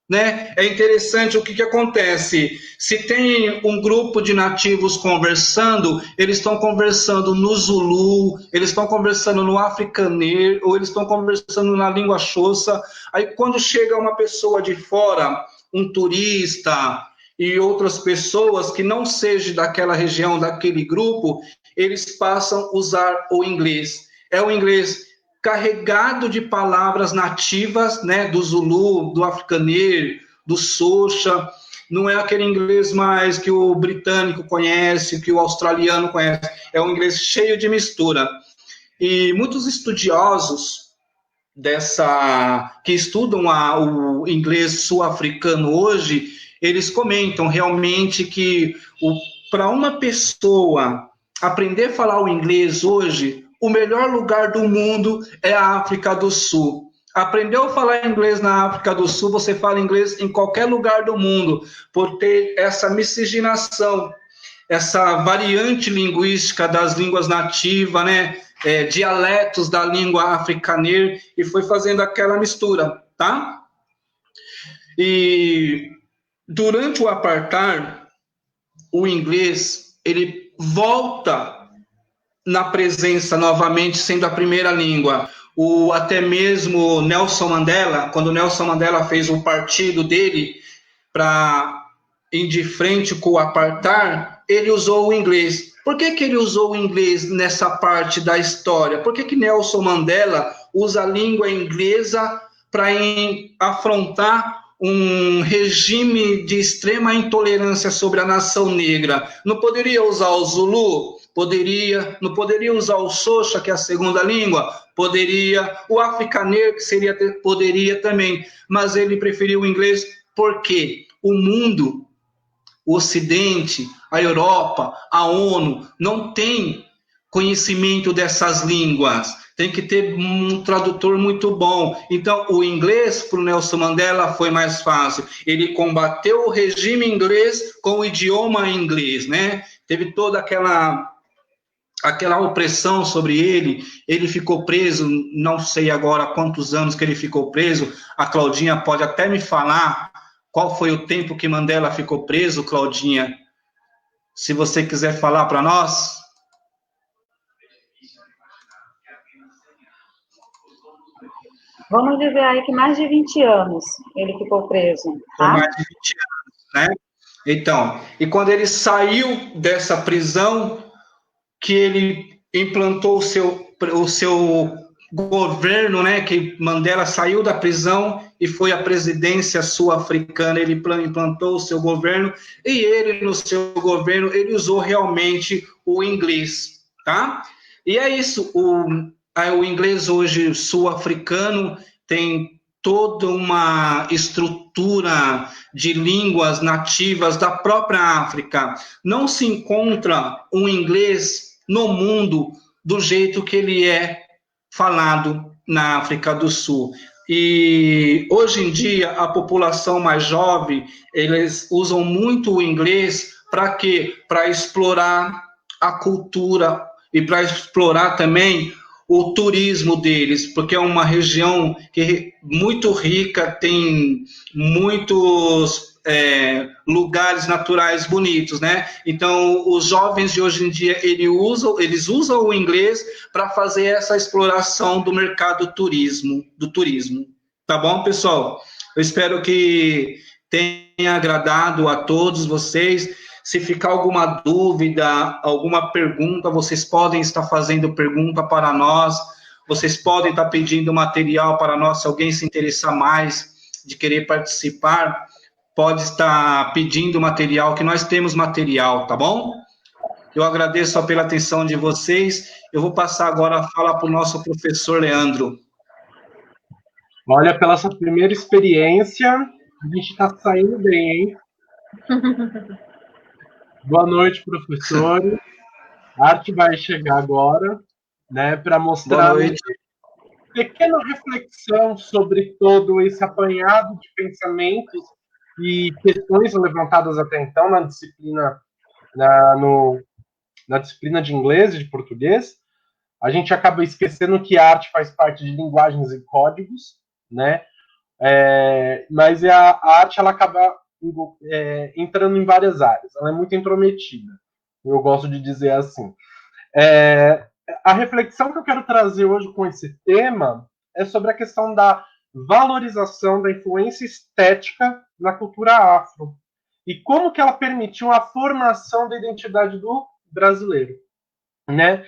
S1: né? É interessante o que acontece. Se tem um grupo de nativos conversando, eles estão conversando no Zulu, eles estão conversando no afrikaner, ou eles estão conversando na língua xoxa. Aí, quando chega uma pessoa de fora, um turista e outras pessoas que não sejam daquela região, daquele grupo, eles passam a usar o inglês. É o inglês carregado de palavras nativas, né, do Zulu, do afrikaner, do xoxa. Não é aquele inglês mais que o britânico conhece, que o australiano conhece. É um inglês cheio de mistura. E muitos estudiosos que estudam o inglês sul-africano hoje, eles comentam realmente que para uma pessoa aprender a falar o inglês hoje, o melhor lugar do mundo é a África do Sul. Aprendeu a falar inglês na África do Sul, você fala inglês em qualquer lugar do mundo, por ter essa miscigenação, essa variante linguística das línguas nativas, né? Dialetos da língua afrikaner, e foi fazendo aquela mistura, tá? E durante o apartheid, o inglês, ele volta na presença novamente, sendo a primeira língua. Até mesmo Nelson Mandela, quando Nelson Mandela fez o partido dele para ir de frente com o apartheid, ele usou o inglês. Por que ele usou o inglês nessa parte da história? Por que Nelson Mandela usa a língua inglesa para afrontar um regime de extrema intolerância sobre a nação negra? Não poderia usar o Zulu? Poderia. Não poderia usar o xoxa, que é a segunda língua? Poderia. O afrikaner, que poderia também. Mas ele preferiu o inglês porque o mundo, o Ocidente, a Europa, a ONU, não tem conhecimento dessas línguas. Tem que ter um tradutor muito bom. Então, o inglês para o Nelson Mandela foi mais fácil. Ele combateu o regime inglês com o idioma inglês, né? Teve toda aquela opressão sobre ele. Ele ficou preso, não sei agora quantos anos que ele ficou preso. A Claudinha pode até me falar qual foi o tempo que Mandela ficou preso, Claudinha? Se você quiser falar para nós.
S3: Vamos dizer aí que mais de 20 anos ele ficou preso,
S1: Por
S3: tá?
S1: mais de 20 anos, né? Então, e quando ele saiu dessa prisão, que ele implantou o seu governo, né? Que Mandela saiu da prisão e foi à presidência sul-africana, ele implantou o seu governo, e ele, no seu governo, ele usou realmente o inglês, tá? E é isso, o inglês hoje sul-africano tem toda uma estrutura de línguas nativas da própria África. Não se encontra um inglês no mundo do jeito que ele é falado na África do Sul. E hoje em dia a população mais jovem, eles usam muito o inglês para quê? Para explorar a cultura e para explorar também o turismo deles, porque é uma região que muito rica, tem muitos lugares naturais bonitos, né? Então, os jovens de hoje em dia, eles usam o inglês para fazer essa exploração do mercado do turismo. Tá bom, pessoal? Eu espero que tenha agradado a todos vocês. Se ficar alguma dúvida, alguma pergunta, vocês podem estar fazendo pergunta para nós, vocês podem estar pedindo material para nós, se alguém se interessar mais de querer participar, pode estar pedindo material, que nós temos material, tá bom? Eu agradeço pela atenção de vocês. Eu vou passar agora a fala para o nosso professor Leandro.
S4: Olha, pela sua primeira experiência, a gente está saindo bem, hein? Boa noite, professor. A Arte vai chegar agora, né, para mostrar uma pequena reflexão sobre todo esse apanhado de pensamentos e questões levantadas até então na disciplina, na disciplina de inglês e de português. A gente acaba esquecendo que a arte faz parte de linguagens e códigos, né? Mas a arte ela acaba entrando em várias áreas. Ela é muito intrometida. Eu gosto de dizer assim. A reflexão que eu quero trazer hoje com esse tema é sobre a questão da valorização da influência estética na cultura afro e como que ela permitiu a formação da identidade do brasileiro, né?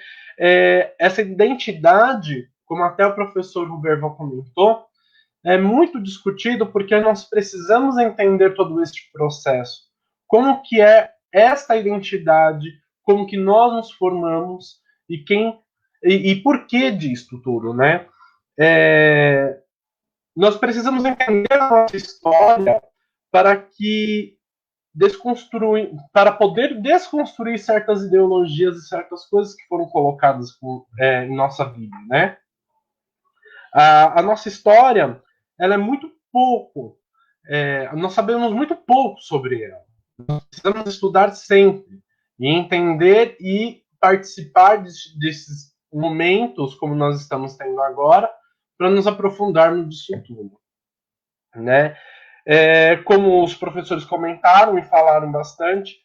S4: Essa identidade, como até o professor Ruberval comentou, é muito discutido porque nós precisamos entender todo este processo. Como que é esta identidade, como que nós nos formamos e por que disto tudo, né? Nós precisamos entender a nossa história para poder desconstruir certas ideologias e certas coisas que foram colocadas em nossa vida, né? A nossa história, ela é muito pouco, nós sabemos muito pouco sobre ela. Nós precisamos estudar sempre e entender e participar desses momentos, como nós estamos tendo agora, para nos aprofundarmos disso tudo, né? Como os professores comentaram e falaram bastante,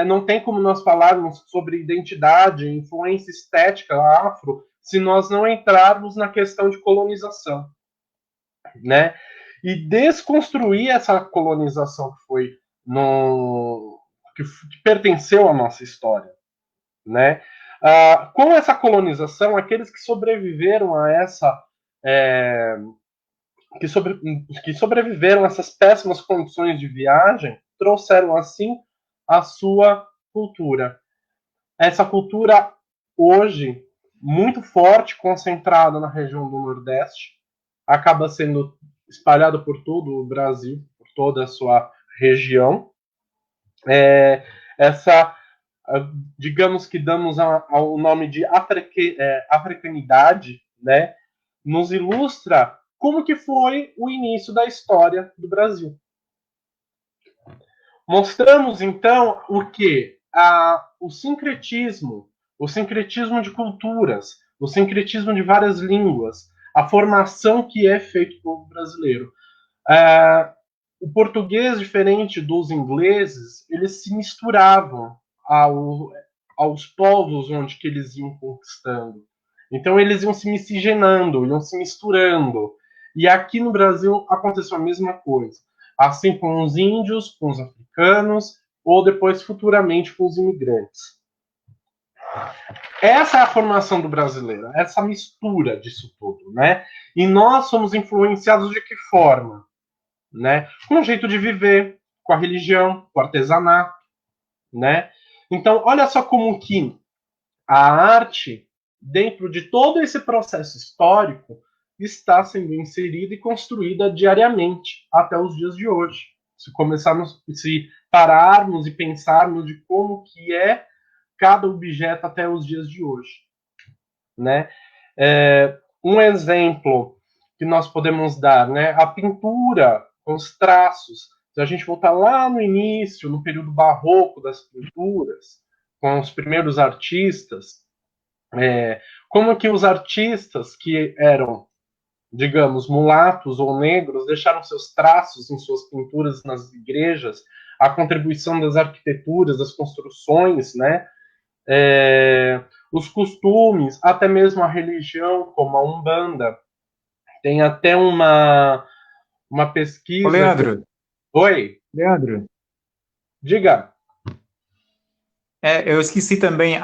S4: não tem como nós falarmos sobre identidade, influência estética afro, se nós não entrarmos na questão de colonização, né? E desconstruir essa colonização que pertenceu à nossa história, né? Com essa colonização, aqueles que sobreviveram a essa que sobreviveram a essas péssimas condições de viagem trouxeram assim a sua cultura. Essa cultura hoje muito forte, concentrada na região do Nordeste, acaba sendo espalhada por todo o Brasil, por toda a sua região. Digamos que damos ao nome de africanidade, né, nos ilustra como que foi o início da história do Brasil. Mostramos, então, o que? O sincretismo de culturas, o sincretismo de várias línguas, a formação que é feito pelo povo brasileiro. O português, diferente dos ingleses, eles se misturavam aos povos onde que eles iam conquistando. Então, eles iam se miscigenando, iam se misturando. E aqui no Brasil aconteceu a mesma coisa. Assim com os índios, com os africanos, ou depois futuramente com os imigrantes. Essa é a formação do brasileiro, essa mistura disso tudo, né? E nós somos influenciados de que forma? Né? Com o jeito de viver, com a religião, com o artesanato, né? Então, olha só como que a arte, dentro de todo esse processo histórico, está sendo inserida e construída diariamente até os dias de hoje. Se pararmos e pensarmos de como que é cada objeto até os dias de hoje, né? Um exemplo que nós podemos dar, né? A pintura com os traços. Se a gente voltar lá no início, no período barroco das pinturas, com os primeiros artistas, como que os artistas que eram, digamos, mulatos ou negros, deixaram seus traços em suas pinturas nas igrejas, a contribuição das arquiteturas, das construções, né? Os costumes, até mesmo a religião, como a Umbanda. Tem até uma pesquisa...
S2: Ô, Leandro.
S4: Oi?
S2: Leandro.
S4: Diga.
S2: Eu esqueci também,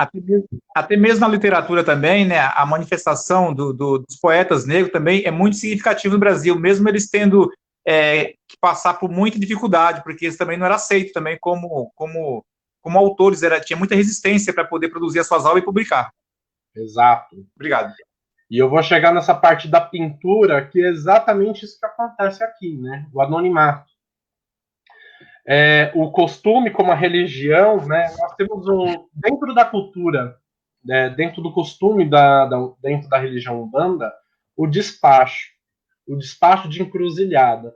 S2: até mesmo na literatura também, né, a manifestação dos poetas negros também é muito significativa no Brasil, mesmo eles tendo que passar por muita dificuldade, porque eles também não eram aceitos também como autores, tinha muita resistência para poder produzir as suas obras e publicar.
S4: Exato.
S2: Obrigado.
S4: E eu vou chegar nessa parte da pintura, que é exatamente isso que acontece aqui, né? O anonimato. O costume como a religião, né? Nós temos dentro da cultura, dentro do costume dentro da religião Umbanda, o despacho de encruzilhada.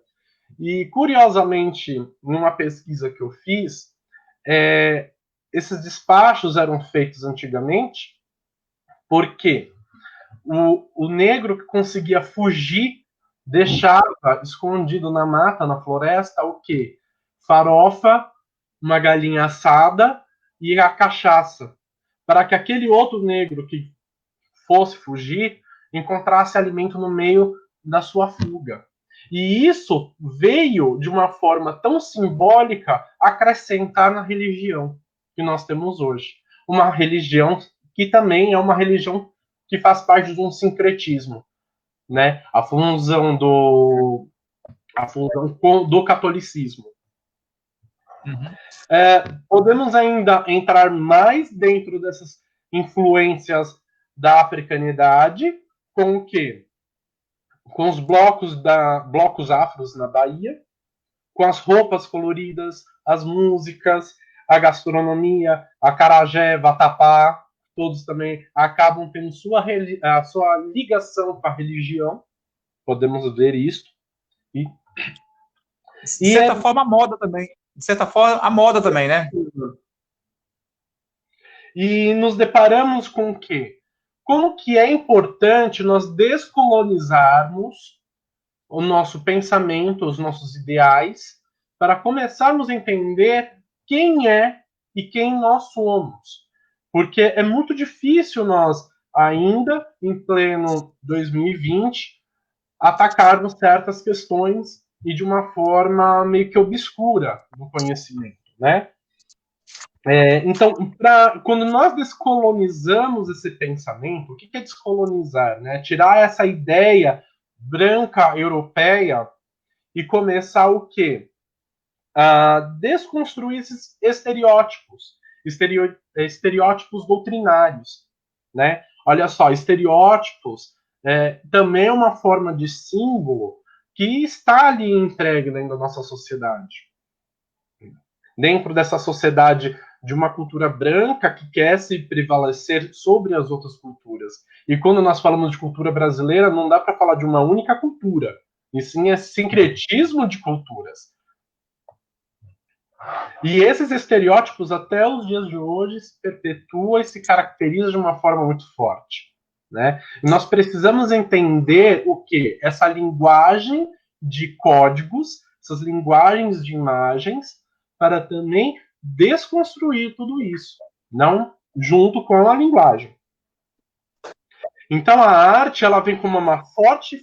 S4: E, curiosamente, numa pesquisa que eu fiz, esses despachos eram feitos antigamente porque o negro que conseguia fugir deixava escondido na mata, na floresta, o quê? Farofa, uma galinha assada e a cachaça, para que aquele outro negro que fosse fugir encontrasse alimento no meio da sua fuga. E isso veio de uma forma tão simbólica acrescentar na religião que nós temos hoje. Uma religião que também é uma religião que faz parte de um sincretismo, né? A fusão do catolicismo.
S2: Uhum.
S4: Podemos ainda entrar mais dentro dessas influências da africanidade, com o quê? Com os blocos afros na Bahia, com as roupas coloridas, as músicas, a gastronomia, acarajé, vatapá, todos também acabam tendo a sua ligação com a religião. Podemos ver isso.
S2: De certa forma, a moda também. De certa forma, a moda também, né?
S4: E nos deparamos com o quê? Como que é importante nós descolonizarmos o nosso pensamento, os nossos ideais, para começarmos a entender quem é e quem nós somos. Porque é muito difícil nós, ainda em pleno 2020, atacarmos certas questões e de uma forma meio que obscura do conhecimento, né? Então, quando nós descolonizamos esse pensamento, o que é descolonizar? Né? Tirar essa ideia branca europeia e começar o quê? A desconstruir esses estereótipos doutrinários, né? Olha só, estereótipos também é uma forma de símbolo que está ali entregue dentro da nossa sociedade. Dentro dessa sociedade de uma cultura branca que quer se prevalecer sobre as outras culturas. E quando nós falamos de cultura brasileira, não dá para falar de uma única cultura, e sim é sincretismo de culturas. E esses estereótipos, até os dias de hoje, se perpetuam e se caracterizam de uma forma muito forte. Né? E nós precisamos entender o quê? Essa linguagem de códigos, essas linguagens de imagens, para também desconstruir tudo isso, não junto com a linguagem. Então a arte ela vem como uma forte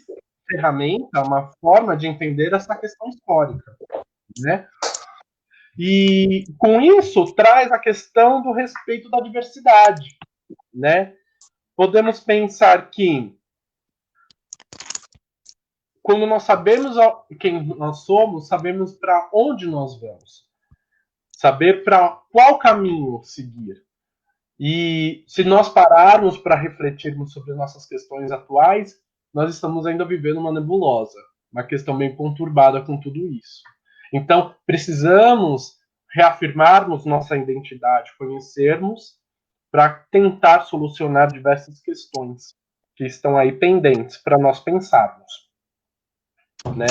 S4: ferramenta, uma forma de entender essa questão histórica, né? E com isso traz a questão do respeito da diversidade, né? Podemos pensar que quando nós sabemos quem nós somos, sabemos para onde nós vamos, saber para qual caminho seguir. E se nós pararmos para refletirmos sobre nossas questões atuais, nós estamos ainda vivendo uma nebulosa, uma questão bem conturbada com tudo isso. Então, precisamos reafirmarmos nossa identidade, conhecermos, para tentar solucionar diversas questões que estão aí pendentes para nós pensarmos, né?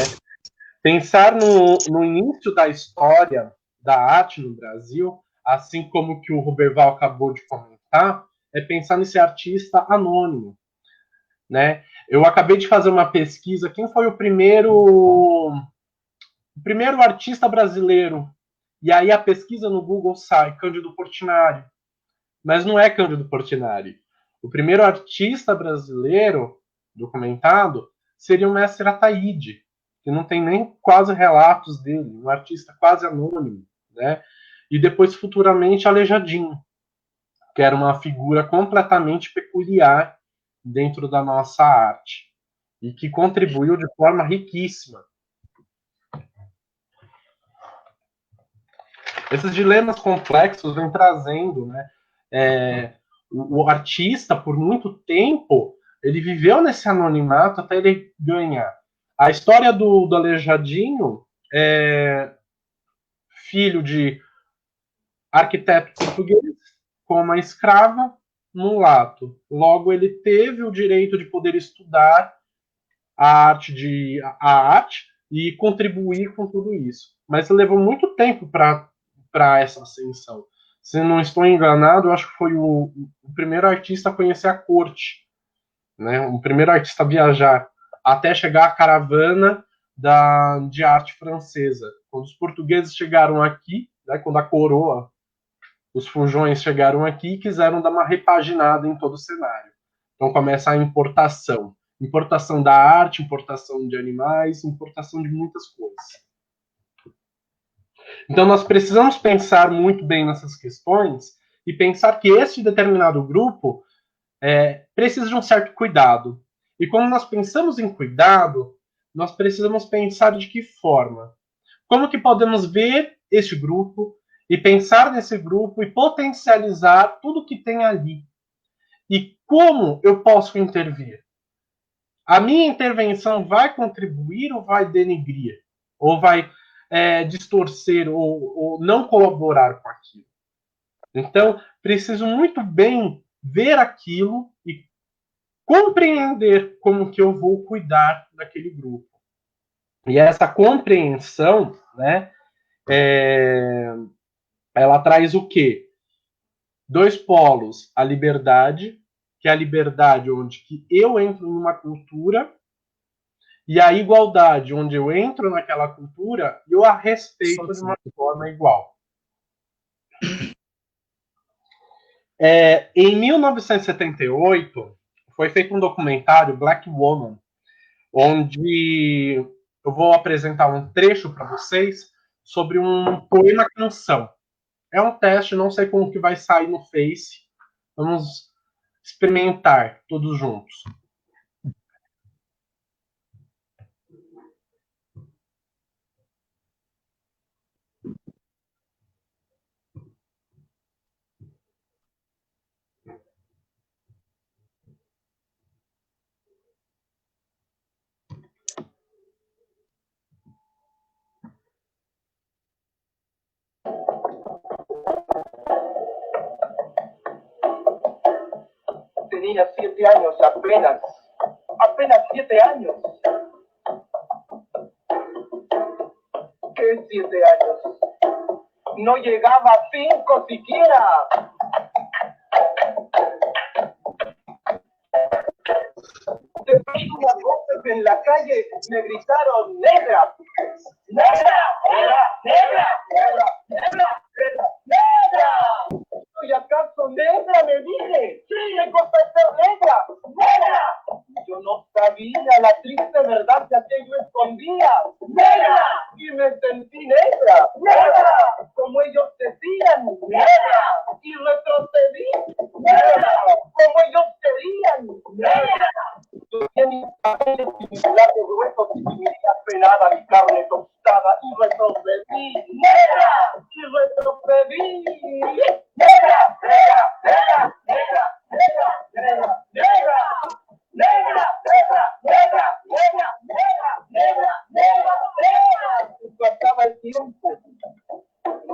S4: Pensar no início da história da arte no Brasil, assim como que o Roberval acabou de comentar, é pensar nesse artista anônimo, né? Eu acabei de fazer uma pesquisa, quem foi o primeiro artista brasileiro? E aí a pesquisa no Google sai, Cândido Portinari. Mas não é Cândido Portinari. O primeiro artista brasileiro documentado seria o Mestre Ataíde, que não tem nem quase relatos dele, um artista quase anônimo, né? E depois, futuramente, Aleijadinho, que era uma figura completamente peculiar dentro da nossa arte e que contribuiu de forma riquíssima. Esses dilemas complexos vêm trazendo, né? O artista, por muito tempo, ele viveu nesse anonimato até ele ganhar. A história do Aleijadinho é filho de arquiteto português com uma escrava mulato. Logo, ele teve o direito de poder estudar a arte e contribuir com tudo isso. Mas levou muito tempo para essa ascensão. Se não estou enganado, eu acho que foi o primeiro artista a conhecer a corte, né? O primeiro artista a viajar, até chegar à caravana de arte francesa. Quando os portugueses chegaram aqui, né, quando a coroa, os fujões chegaram aqui e quiseram dar uma repaginada em todo o cenário. Então começa a importação. Importação da arte, importação de animais, importação de muitas coisas. Então nós precisamos pensar muito bem nessas questões e pensar que esse determinado grupo precisa de um certo cuidado. E quando nós pensamos em cuidado, nós precisamos pensar de que forma? Como que podemos ver este grupo e pensar nesse grupo e potencializar tudo que tem ali? E como eu posso intervir? A minha intervenção vai contribuir ou vai denegrir? Ou vai distorcer ou não colaborar com aquilo? Então, preciso muito bem ver aquilo e compreender como que eu vou cuidar daquele grupo. E essa compreensão, né, ela traz o quê? Dois polos, a liberdade, que é a liberdade onde que eu entro numa cultura, e a igualdade, onde eu entro naquela cultura e eu a respeito de uma forma igual. Em 1978, foi feito um documentário, Black Woman, onde eu vou apresentar um trecho para vocês sobre um poema-canção. É um teste, não sei como que vai sair no Face. Vamos experimentar todos juntos.
S5: Tenía 7 años apenas 7 años. ¿Qué 7 años? No llegaba a 5 siquiera. De pronto unas voces en la calle me gritaron: ¡negra! ¡Negra! ¡Negra! ¡Negra! ¡Negra! ¡Negra! ¡Negra! ¡Negra! ¿Soy acaso negra? Me dije. Sí, me gusta ser negra. ¡Negra! Yo no sabía maravilla, la triste verdad que aquello escondía. ¡Negra! Y me sentí negra. ¡Negra! Como ellos decían. ¡Negra! Y retrocedí. ¡Negra! Como ellos querían. ¡Negra! Yo tenía mis papeles y mis labios gruesos y mi vida penada, mi carne tostada, y retrocedí. ¡Negra! Y retrocedí. ¡Negra! ¡Negra! ¡Negra! ¡Negra! ¡Negra! ¡Negra! ¡Negra! ¡Negra! ¡Negra! ¡Negra! ¡Negra! ¡Negra! ¡Negra! ¡Negra! ¡Negra! Pasaba el tiempo,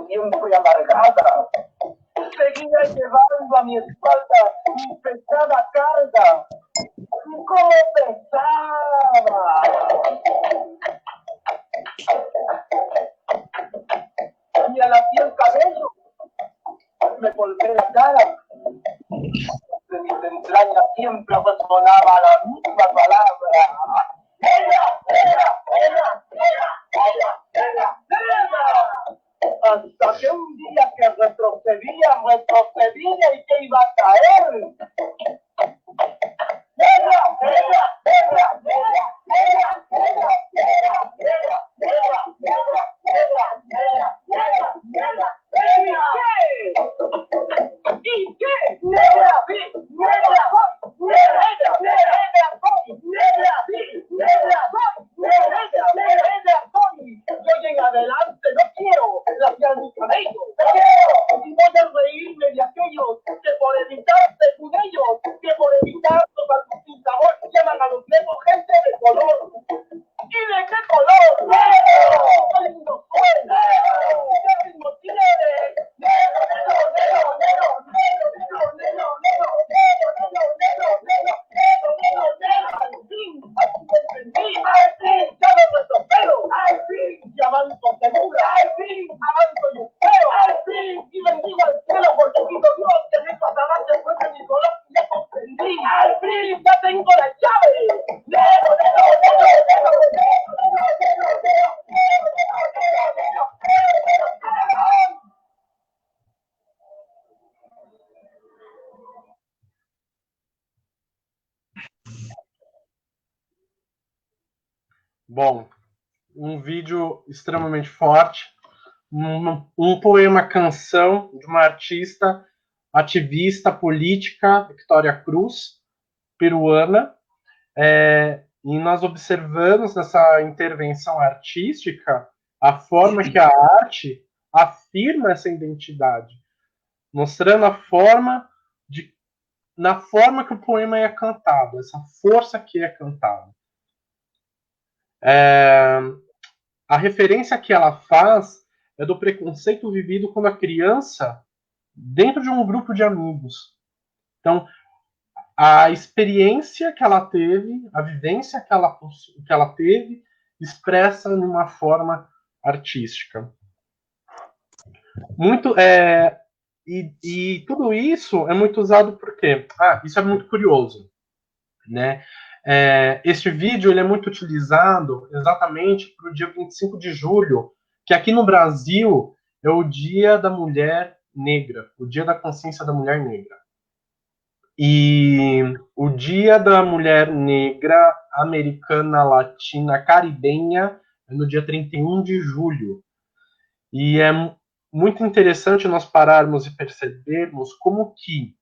S5: siempre amargada. Seguía llevando a mi espalda mi pesada carga. ¡Cómo pesaba! Y al así el cabello, me volvé la cara. De mis entrañas siempre resonaba la misma palabra. ¡Negra! ¡Negra! ¡Negra! ¡Negra! ¡Negra! ¡Negra! Hasta que un día que retrocedía y que iba a caer. ¡Negra! ¡Negra! ¡Negra! ¡Negra! ¡Negra! ¡Negra! ¡Negra! ¡Negra! ¡Negra! ¡Negra! ¡Negra! ¡Negra! ¡Negra! ¡Negra! ¡Negra! ¿Y qué? ¡Negra! ¡Sí! ¡Negra! ¡Negra! ¡Negra! ¡Soy! ¡Negra! ¡Sí! ¡Negra! ¡Soy! ¡Negra! ¡Negra! ¡Soy! Yo en adelante no quiero laciar mi cabello. ¡Quiero! Y voy a reírme de aquellos que por evitar según ellos, que por evitar los sin sabor llaman a los negros gente de color. ¿Y de qué color? ¡Negro! ¡Qué lindo suena! ¡Qué ritmo tiene! ¡Negro, negro, negro, negro, negro, negro, negro, negro, negro, negro, negro, negro, negro, negro! ¡Al fin! ¡Así me entendí! ¡Al fin! ¡Ya no retrocero! ¡Al fin! ¡Ya avanzo segura! ¡Al fin! ¡Avanzo y espero! ¡Al fin! ¡Y bendigo al cielo porque quiso Dios que me pasará después de mi dolor y ya comprendí! ¡Al fin! ¡Ya tengo la llave! ¡Negro, negro, negro, negro, negro, negro, negro, negro, negro, negro, negro, negro, negro!
S4: Bom, um vídeo extremamente forte, um poema canção de uma artista, ativista política, Victoria Cruz, peruana, e nós observamos nessa intervenção artística a forma que a arte afirma essa identidade, mostrando na forma que o poema é cantado, essa força que é cantada. A referência que ela faz é do preconceito vivido quando a criança dentro de um grupo de amigos. Então, a experiência que ela teve, a vivência que ela teve, expressa de uma forma artística. E tudo isso é muito usado por quê? Isso é muito curioso, né? Este vídeo ele é muito utilizado exatamente para o dia 25 de julho, que aqui no Brasil é o Dia da Mulher Negra, o Dia da Consciência da Mulher Negra. E o Dia da Mulher Negra Americana, Latina, Caribenha é no dia 31 de julho. E é muito interessante nós pararmos e percebermos como que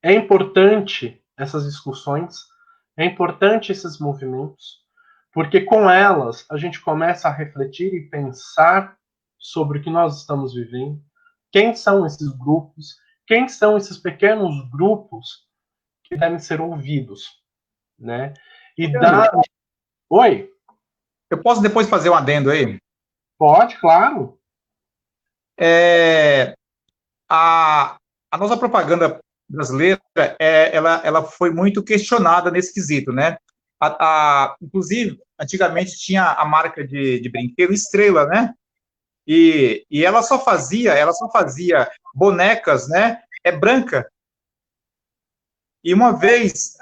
S4: é importante essas discussões, é importante esses movimentos, porque com elas a gente começa a refletir e pensar sobre o que nós estamos vivendo, quem são esses grupos, quem são esses pequenos grupos que devem ser ouvidos, né? E dar... Oi?
S2: Eu posso depois fazer um adendo aí?
S4: Pode, claro.
S2: A nossa propaganda brasileira, ela foi muito questionada nesse quesito, né? Inclusive, antigamente tinha a marca de brinquedo Estrela, né? E ela só fazia bonecas, né? Branca. E uma vez,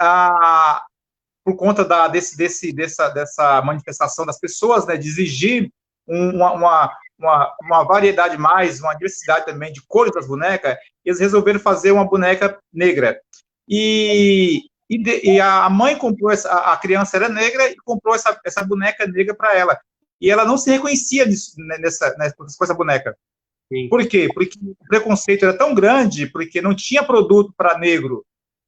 S2: por conta dessa manifestação das pessoas, né, de exigir uma variedade mais, uma diversidade também de cores das bonecas, eles resolveram fazer uma boneca negra. E e a mãe comprou a criança era negra e comprou essa boneca negra para ela. E ela não se reconhecia com essa boneca.
S4: Sim.
S2: Por quê? Porque o preconceito era tão grande, porque não tinha produto para negro.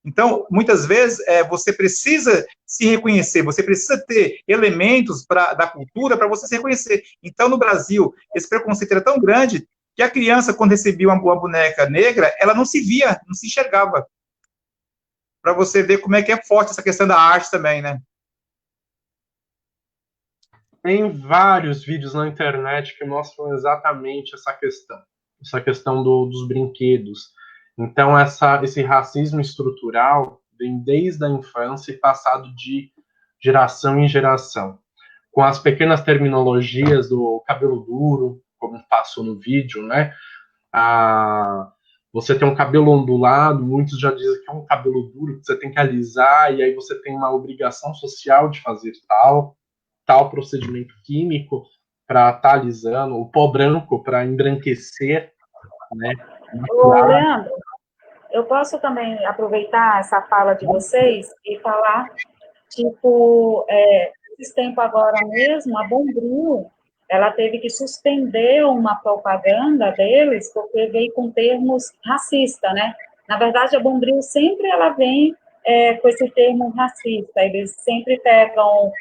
S2: Então, muitas vezes, você precisa se reconhecer, você precisa ter elementos da cultura para você se reconhecer. Então, no Brasil, esse preconceito era tão grande que a criança, quando recebia uma boneca negra, ela não se via, não se enxergava. Para você ver como é que é forte essa questão da arte também, né?
S4: Tem vários vídeos na internet que mostram exatamente essa questão dos brinquedos. Então, esse racismo estrutural vem desde a infância e passado de geração em geração. Com as pequenas terminologias do cabelo duro, como passou no vídeo, né? Você tem um cabelo ondulado, muitos já dizem que é um cabelo duro, que você tem que alisar, e aí você tem uma obrigação social de fazer tal procedimento químico para estar alisando, o pó branco para embranquecer, né?
S3: Ô, Leandro, eu posso também aproveitar essa fala de vocês e falar, tipo, esse tempo agora mesmo, a Bombril, ela teve que suspender uma propaganda deles porque veio com termos racistas, né? Na verdade, a Bombril sempre ela vem com esse termo racista, eles sempre pegam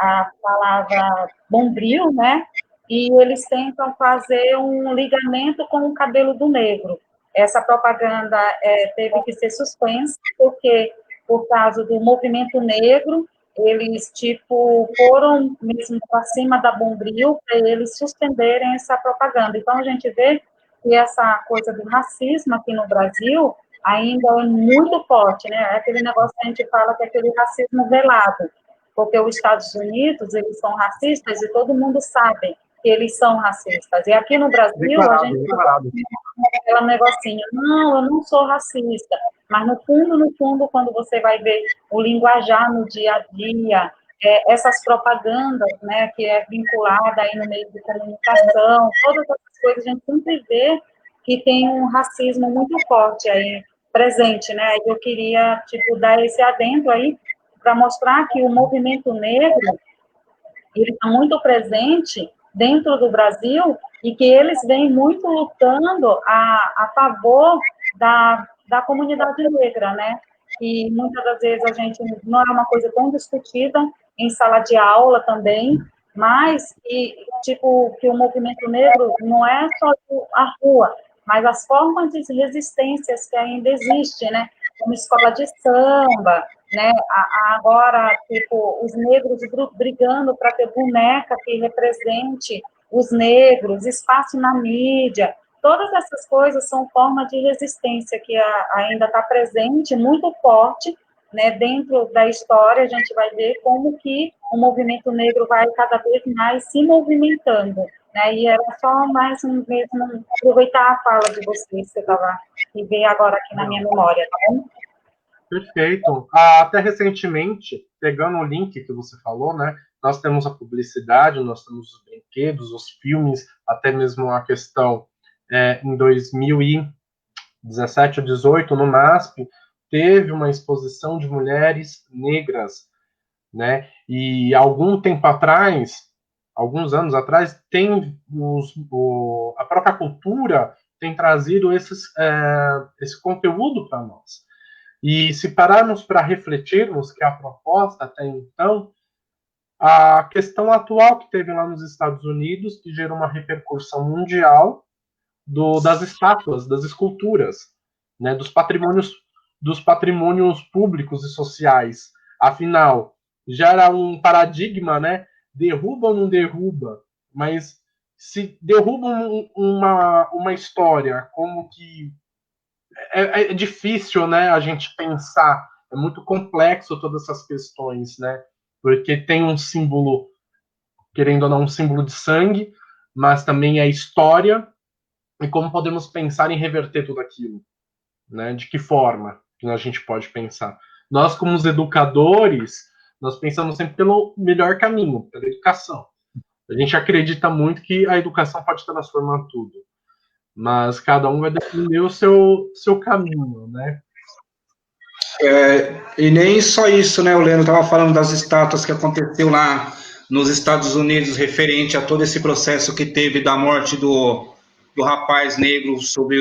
S3: a palavra Bombril, né? E eles tentam fazer um ligamento com o cabelo do negro. Essa propaganda teve que ser suspensa, porque, por causa do movimento negro, eles, tipo, foram mesmo para cima da Bombril para eles suspenderem essa propaganda. Então, a gente vê que essa coisa do racismo aqui no Brasil ainda é muito forte, né? É aquele negócio que a gente fala que é aquele racismo velado, porque os Estados Unidos, eles são racistas e todo mundo sabe que eles são racistas. E aqui no Brasil, a gente aquele negocinho, não, eu não sou racista, mas no fundo, quando você vai ver o linguajar no dia a dia, essas propagandas, né, que é vinculada aí no meio de comunicação, todas essas coisas, a gente sempre vê que tem um racismo muito forte aí presente, né? Eu queria, tipo, dar esse adendo aí para mostrar que o movimento negro ele está muito presente dentro do Brasil e que eles vêm muito lutando a favor da comunidade negra, né? E muitas das vezes a gente não é uma coisa tão discutida em sala de aula também, mas tipo, que o movimento negro não é só a rua, mas as formas de resistências que ainda existem, né? Como escola de samba, né? Agora, tipo, os negros brigando para ter boneca que represente os negros, espaço na mídia, todas essas coisas são formas de resistência que ainda está presente, muito forte, né? Dentro da história, a gente vai ver como que o movimento negro vai cada vez mais se movimentando, né? E era só mais mesmo aproveitar a fala de vocês que eu estava que veio agora aqui na minha memória, tá bom?
S4: Perfeito. Até recentemente, pegando o link que você falou, né? Nós temos a publicidade, nós temos os brinquedos, os filmes, até mesmo a questão em 2017 ou 2018, no MASP, teve uma exposição de mulheres negras, né? E algum tempo atrás, alguns anos atrás, tem a própria cultura tem trazido esse conteúdo para nós. E se pararmos para refletirmos, que é a proposta até então, a questão atual que teve lá nos Estados Unidos, que gerou uma repercussão mundial das estátuas, das esculturas, né, dos patrimônios públicos e sociais. Afinal, já era um paradigma, né? Derruba ou não derruba? Mas se derrubam uma história, como que é difícil, né, a gente pensar, é muito complexo todas essas questões, né, porque tem um símbolo, querendo ou não, um símbolo de sangue, mas também é história, e como podemos pensar em reverter tudo aquilo, né, de que forma que a gente pode pensar. Nós, como os educadores, nós pensamos sempre pelo melhor caminho, pela educação. A gente acredita muito que a educação pode transformar tudo, mas cada um vai defender o seu caminho, né?
S1: E nem só isso, né? O Leandro estava falando das estátuas que aconteceu lá nos Estados Unidos, referente a todo esse processo que teve da morte do rapaz negro sobre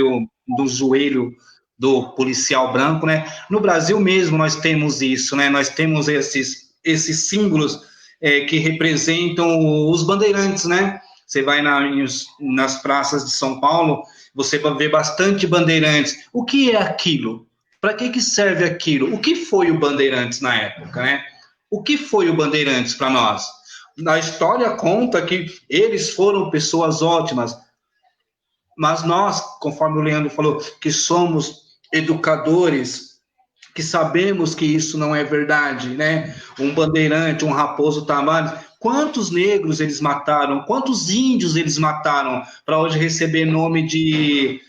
S1: do joelho do policial branco, né? No Brasil mesmo nós temos isso, né? Nós temos esses símbolos que representam os bandeirantes, né? Você vai nas praças de São Paulo, você vai ver bastante bandeirantes. O que é aquilo? Para que serve aquilo? O que foi o Bandeirantes na época, né? O que foi o Bandeirantes para nós? A história conta que eles foram pessoas ótimas, mas nós, conforme o Leandro falou, que somos educadores, que sabemos que isso não é verdade, né? Um bandeirante, um Raposo Tavares, quantos negros eles mataram? Quantos índios eles mataram para hoje receber nome de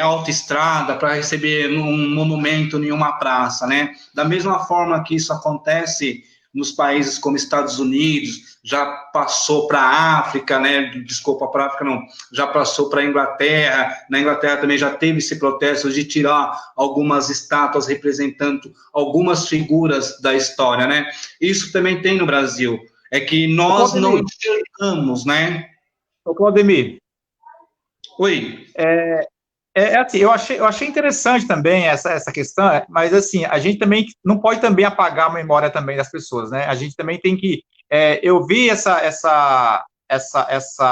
S1: autoestrada, para receber um monumento em uma praça, né? Da mesma forma que isso acontece nos países como Estados Unidos, já passou para a África, né? Desculpa, para a África não, já passou para a Inglaterra. Na Inglaterra também já teve esse protesto de tirar algumas estátuas representando algumas figuras da história, né? Isso também tem no Brasil. É que nós não enxergamos, né?
S2: Ô, Claudemir.
S1: Oi.
S2: Assim, eu achei interessante também essa questão, mas assim, a gente também não pode também apagar a memória também das pessoas, né? A gente também tem que... eu vi essa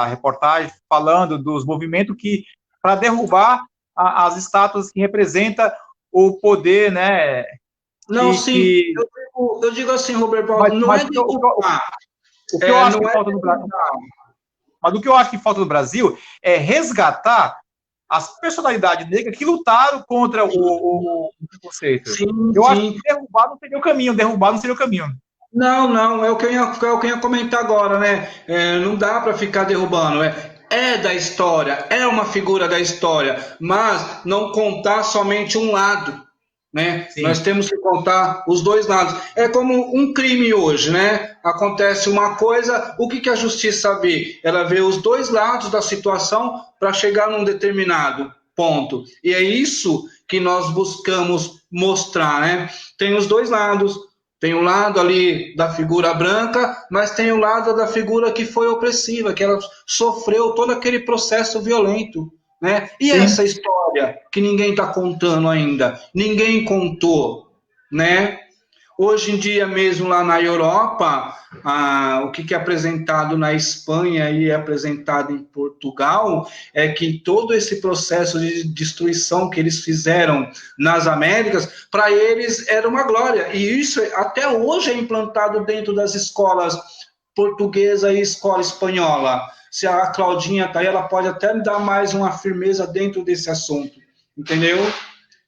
S2: reportagem falando dos movimentos que, para derrubar as estátuas que representam o poder, né?
S1: Não, sim, eu digo assim, Roberto, não é derrubar.
S2: O que eu acho que falta no Brasil... Mas o que eu acho que falta no Brasil é resgatar as personalidades negras que lutaram contra o preconceito.
S1: Sim,
S2: eu acho que derrubar não seria o caminho.
S1: Não, é o que eu ia comentar agora, né? Não dá para ficar derrubando, é da história, é uma figura da história, mas não contar somente um lado, né? Sim. Nós temos que contar os dois lados. É como um crime hoje, né? Acontece uma coisa, o que a justiça vê? Ela vê os dois lados da situação para chegar num determinado ponto. E é isso que nós buscamos mostrar, né? Tem os dois lados. Tem o lado ali da figura branca, mas tem o lado da figura que foi opressiva, que ela sofreu todo aquele processo violento, né? E sim, essa história que ninguém está contando ainda, ninguém contou, né? Hoje em dia mesmo lá na Europa, o que é apresentado na Espanha e é apresentado em Portugal é que todo esse processo de destruição que eles fizeram nas Américas, para eles era uma glória. E isso até hoje é implantado dentro das escolas portuguesa e escola espanhola. Se a Claudinha está aí, ela pode até dar mais uma firmeza dentro desse assunto, entendeu?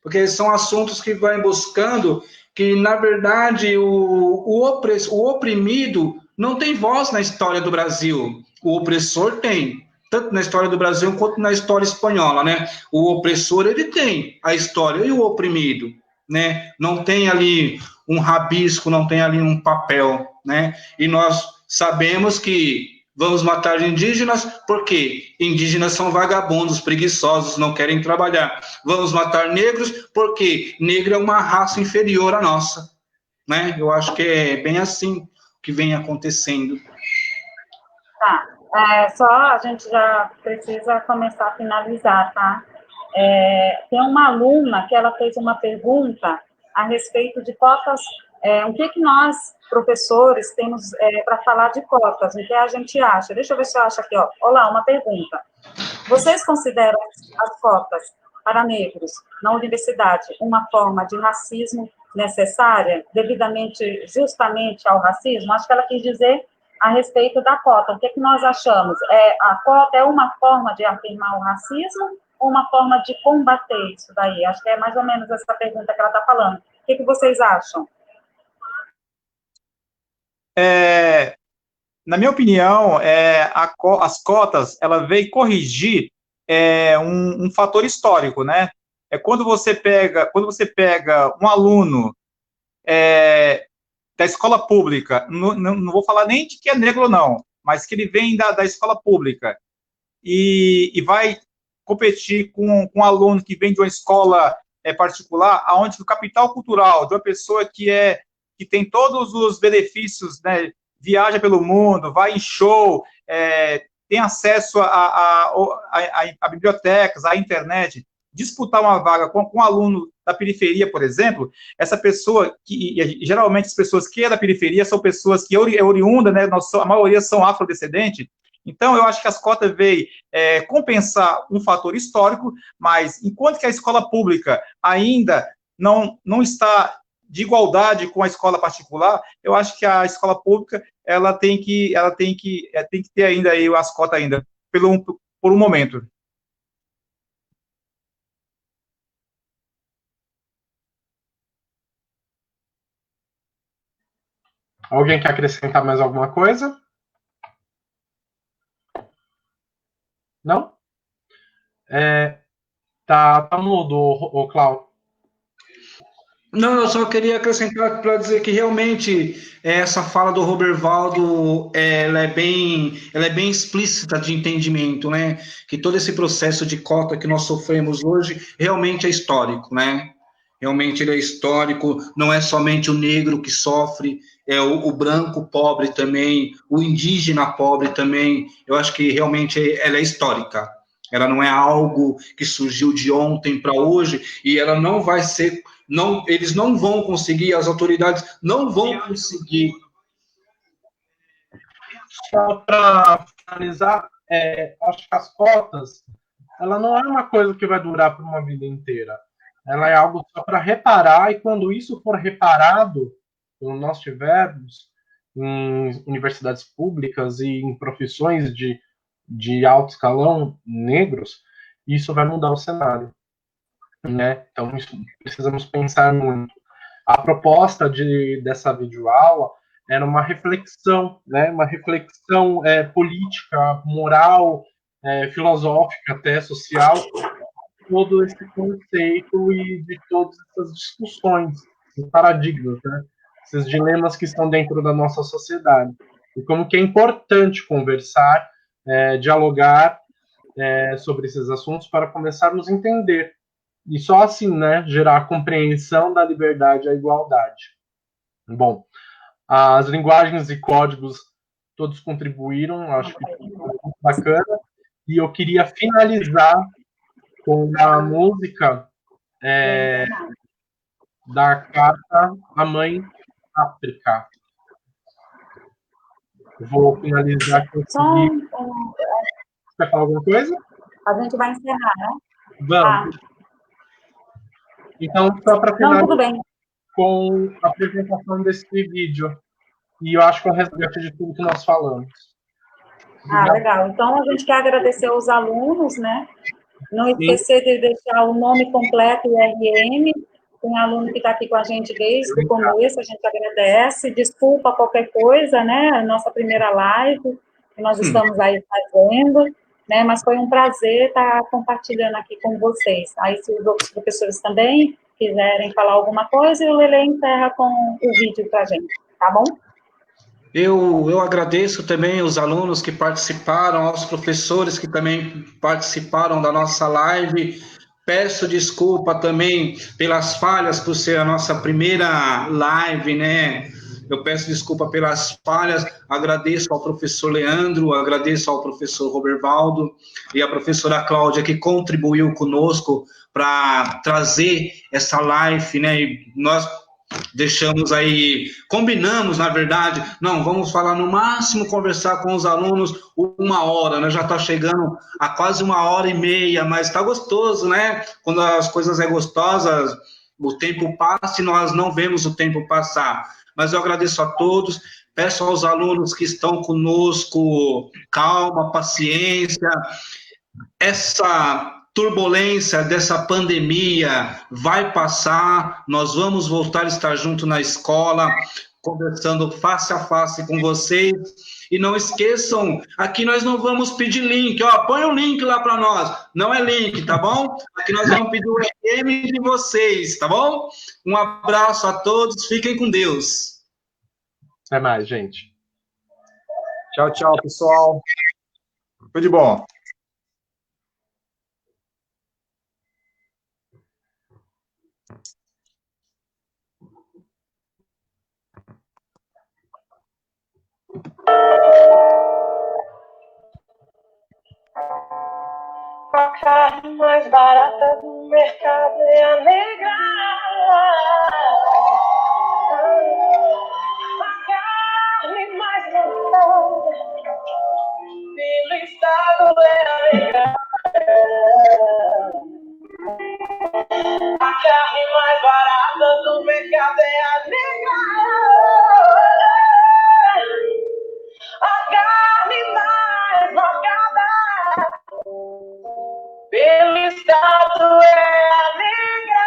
S1: Porque são assuntos que vão buscando que, na verdade, o oprimido não tem voz na história do Brasil. O opressor tem, tanto na história do Brasil quanto na história espanhola, né? O opressor, ele tem a história, e o oprimido, né? Não tem ali um rabisco, não tem ali um papel, né? E nós sabemos que vamos matar indígenas porque indígenas são vagabundos, preguiçosos, não querem trabalhar. Vamos matar negros porque negro é uma raça inferior à nossa, né? Eu acho que é bem assim que vem acontecendo.
S3: Tá, só a gente já precisa começar a finalizar, tá? Tem uma aluna que ela fez uma pergunta a respeito de cotas. O que nós, professores, temos para falar de cotas? O que a gente acha? Deixa eu ver se eu acho aqui, ó. Olá, uma pergunta. Vocês consideram as cotas para negros na universidade uma forma de racismo necessária, devidamente, justamente ao racismo? Acho que ela quis dizer a respeito da cota. O que nós achamos? A cota é uma forma de afirmar o racismo ou uma forma de combater isso daí? Acho que é mais ou menos essa pergunta que ela está falando. O que vocês acham?
S2: Na minha opinião, as cotas, ela veio corrigir um fator histórico, né? Quando você pega um aluno da escola pública, não vou falar nem de que é negro ou não, mas que ele vem da escola pública e vai competir com um aluno que vem de uma escola particular, onde o capital cultural de uma pessoa que tem todos os benefícios, né, viaja pelo mundo, vai em show, tem acesso a bibliotecas, à internet, disputar uma vaga com um aluno da periferia, por exemplo, essa pessoa, e geralmente as pessoas que é da periferia são pessoas que é oriunda, né, a maioria são afrodescendentes. Então, eu acho que as cotas veio compensar um fator histórico, mas enquanto que a escola pública ainda não está de igualdade com a escola particular, eu acho que a escola pública ela tem que ter ainda aí as cotas ainda por um momento.
S4: Alguém quer acrescentar mais alguma coisa? Não? Tá mudo, o Cláudio.
S1: Não, eu só queria acrescentar para dizer que realmente essa fala do Robervaldo ela é bem explícita de entendimento, né? Que todo esse processo de cota que nós sofremos hoje realmente é histórico, né? Realmente ele é histórico, não é somente o negro que sofre, é o branco pobre também, o indígena pobre também. Eu acho que realmente ela é histórica. Ela não é algo que surgiu de ontem para hoje e ela não vai ser eles não vão conseguir, as autoridades não vão conseguir.
S4: Só para finalizar, acho que as cotas, ela não é uma coisa que vai durar por uma vida inteira. Ela é algo só para reparar, e quando isso for reparado, quando nós tivermos em universidades públicas e em profissões de alto escalão negros, isso vai mudar o cenário, né? Então, precisamos pensar muito. A proposta dessa videoaula era uma reflexão, né? Uma reflexão política, moral, filosófica, até social, todo esse conceito e de todas essas discussões, esses paradigmas, né? Esses dilemas que estão dentro da nossa sociedade. E como que é importante conversar, dialogar sobre esses assuntos para começarmos a entender. E só assim, né, gerar a compreensão da liberdade e a igualdade. Bom, as linguagens e códigos todos contribuíram, acho que foi muito bacana. E eu queria finalizar com uma música da carta à Mãe África. Vou finalizar com esse vídeo. Quer falar alguma coisa?
S3: A gente vai encerrar, né?
S4: Vamos. Então, só para finalizar.
S3: Não, tudo bem.
S4: Com a apresentação desse vídeo. E eu acho que é o resgate de tudo que nós falamos.
S3: Legal. Então, a gente quer agradecer aos alunos, né? Não esquecer de deixar o nome completo e RN. Tem aluno que está aqui com a gente desde o começo, a gente agradece. Desculpa qualquer coisa, né? A nossa primeira live que nós estamos aí fazendo, né? Mas foi um prazer estar compartilhando aqui com vocês. Aí, se os outros professores também quiserem falar alguma coisa, o Lelê encerra com o vídeo para a gente, tá bom?
S1: Eu agradeço também os alunos que participaram, aos professores que também participaram da nossa live. Peço desculpa também pelas falhas, por ser a nossa primeira live, né? Eu peço desculpa pelas falhas, agradeço ao professor Leandro, agradeço ao professor Robervaldo e à professora Cláudia, que contribuiu conosco para trazer essa live, né? E nós deixamos aí, combinamos, na verdade, não, vamos falar no máximo, conversar com os alunos 1 hora, né? Já está chegando a quase 1h30, mas está gostoso, né? Quando as coisas é gostosas, o tempo passa e nós não vemos o tempo passar. Mas eu agradeço a todos, peço aos alunos que estão conosco, calma, paciência, essa turbulência dessa pandemia vai passar, nós vamos voltar a estar junto na escola, conversando face a face com vocês, e não esqueçam, aqui nós não vamos pedir link, põe um link lá para nós, não é link, tá bom? Aqui nós vamos pedir o RM de vocês, tá bom? Um abraço a todos, fiquem com Deus.
S4: Até mais, gente.
S2: Tchau, tchau, pessoal. Tudo de bom.
S5: A carne mais barata do mercado é a negra. A carne mais barata pelo estado é a negra. A carne mais barata do mercado é a negra. A carne mais marcada pelo estado é a negra.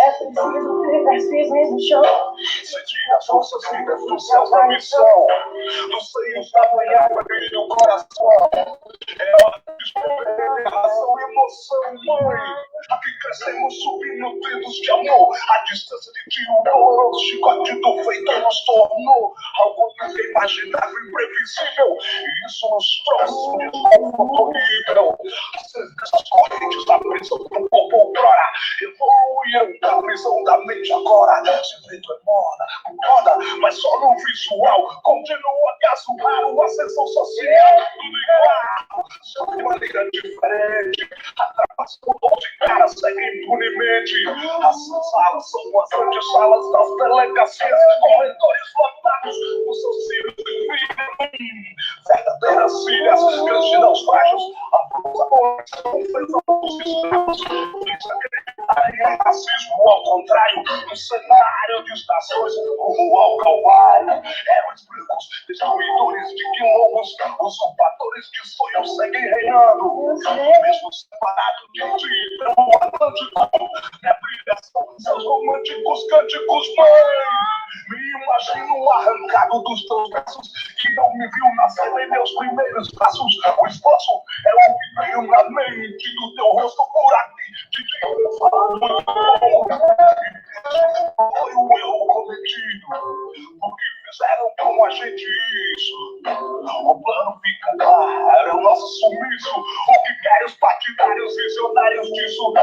S5: É preciso ter versos no chão.
S6: Sentir as forças vindas do céu da missão, dos seios da manhã brilha o coração. É hora de descobrir relação, emoção, mãe. Aqui crescemos subindo dedos de amor. A distância de ti, o doloroso chicote do feito nos tornou algo nunca imaginável, imprevisível. E isso nos trouxe um desconforto horrível. Essas correntes da prisão do corpo outrora evoluíram da prisão da mente agora. Segredo é moda, mas só no visual. Continua casual, ascensão social, tudo igual, só de maneira diferente. Atrás de cara segue impunemente. As salas são as grandes salas das delegacias, corredores lotados com seus filhos de vida. Verdadeiras filhas, grandes naufrágios, abusadores, confessão dos estados. Desacreditarem racismo ao contrário, no cenário de estações rumo ao calvário. Heróis brancos, destruidores de quilombos, usurpadores de sonhos seguem reinando. Mesmo separado de ti, pelo Atlântico, é brilhação de seus românticos cânticos, mãe. Me imagino arrancado dos teus braços, que não me viu nascer em meus primeiros passos. O esforço é o que veio na mente do teu rosto por aqui. Foi um erro cometido, porque fizeram com a gente isso. O plano fica claro, é o nosso sumiço. O que querem os partidários visionários disso?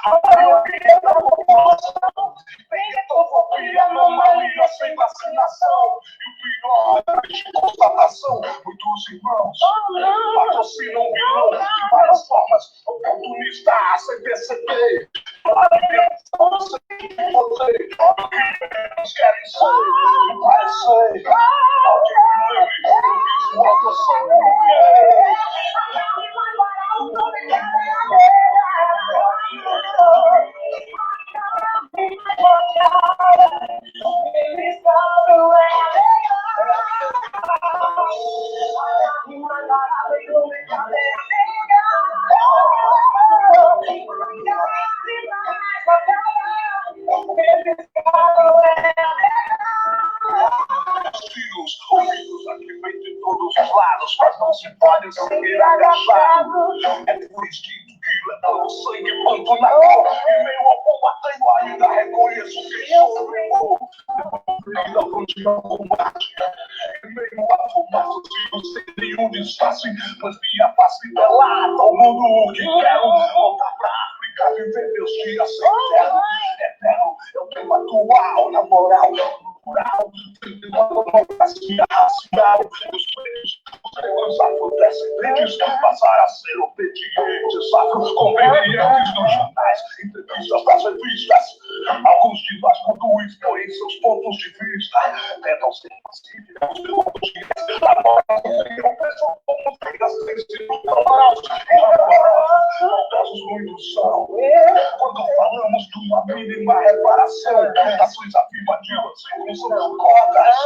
S6: A maioria da população tem etofobia, anomalia sem vacinação. E o pior é de constatação: muitos irmãos patrocinam um vilão de várias formas, oportunista sem perceber. Alimentação sem poder, o que menos querem ser e parecer. Alguém me lembre do visual que eu sempre quero. Filhos, ouvidos aqui vem de todos os lados, mas não se pode seguir agachado. É por instinto que leva o sangue quanto na cor. E meio ao combateiro ainda reconheço quem sou, meu irmão. Ainda continua o combate. Em meio a fumaça, sigo sem nenhum disfarce, mas minha face pelada ao mundo o que quero. Voltar pra África, viver meus dias sem terra. Eterno, eu tenho atual, na moral. Rural, uma democracia racial. Os pretos, os negros afrodescendentes passaram a ser obedientes, afro-convenientes nos jornais, entrevistas das revistas. Alguns de nós, quando expõem seus pontos de vista, tentam ser pacíficos, ideologias, agora não pensam como regras rigorosos e rigorosos muitos são. Quando falamos de uma mínima reparação, ações afirmativas sem consumos cordas,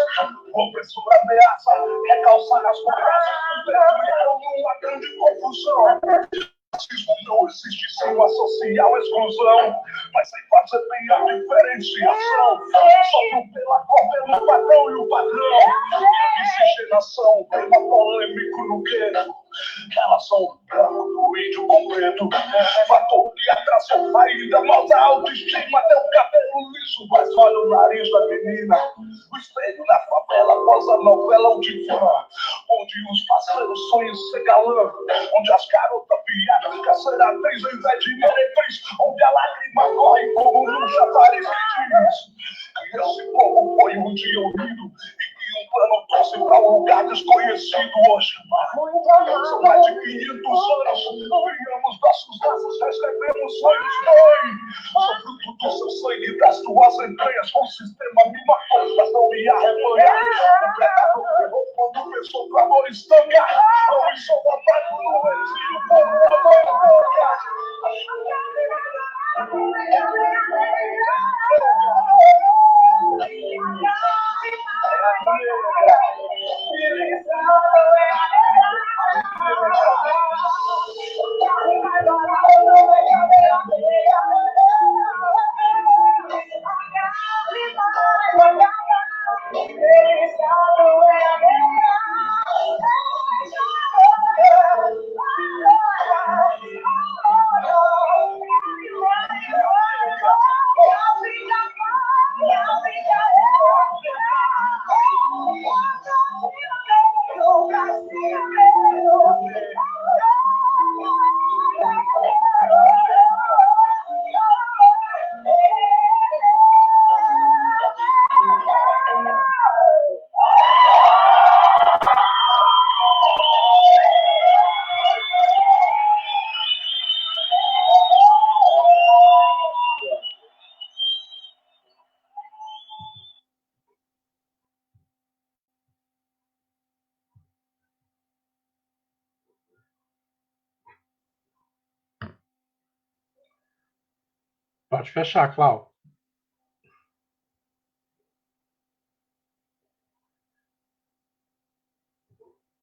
S6: o opressor ameaça recalçar as cordas, criaram uma grande confusão. racismo não existe sim uma social exclusão, mas sem fazer bem a diferenciação. Só pela cor, pelo padrão e o padrão. E a miscigenação, tema polêmico no gueto. Relação branco do índio com preto. Fator de atração, ainda mais a autoestima. Até o cabelo liso, mas olha o nariz da menina. O espelho na favela, após a novela O Divã. Onde os parceiros sonham ser galã. Onde as garotas viadas quer ser atriz ao invés de meretriz. Onde a lágrima corre como num chafariz que diz que esse povo foi um dia unido e um plano trouxe para um lugar desconhecido hoje. São mais de 500 anos, criamos nossos laços, recebemos sonhos, mãe. Sou fruto do seu sangue e das tuas entranhas. O sistema me matou, mas não me arrebanha. O predador errou quando pensou pro amor estancar. Não me sou amado no exílio por uma vergonha.
S4: Pode fechar, Cláudio.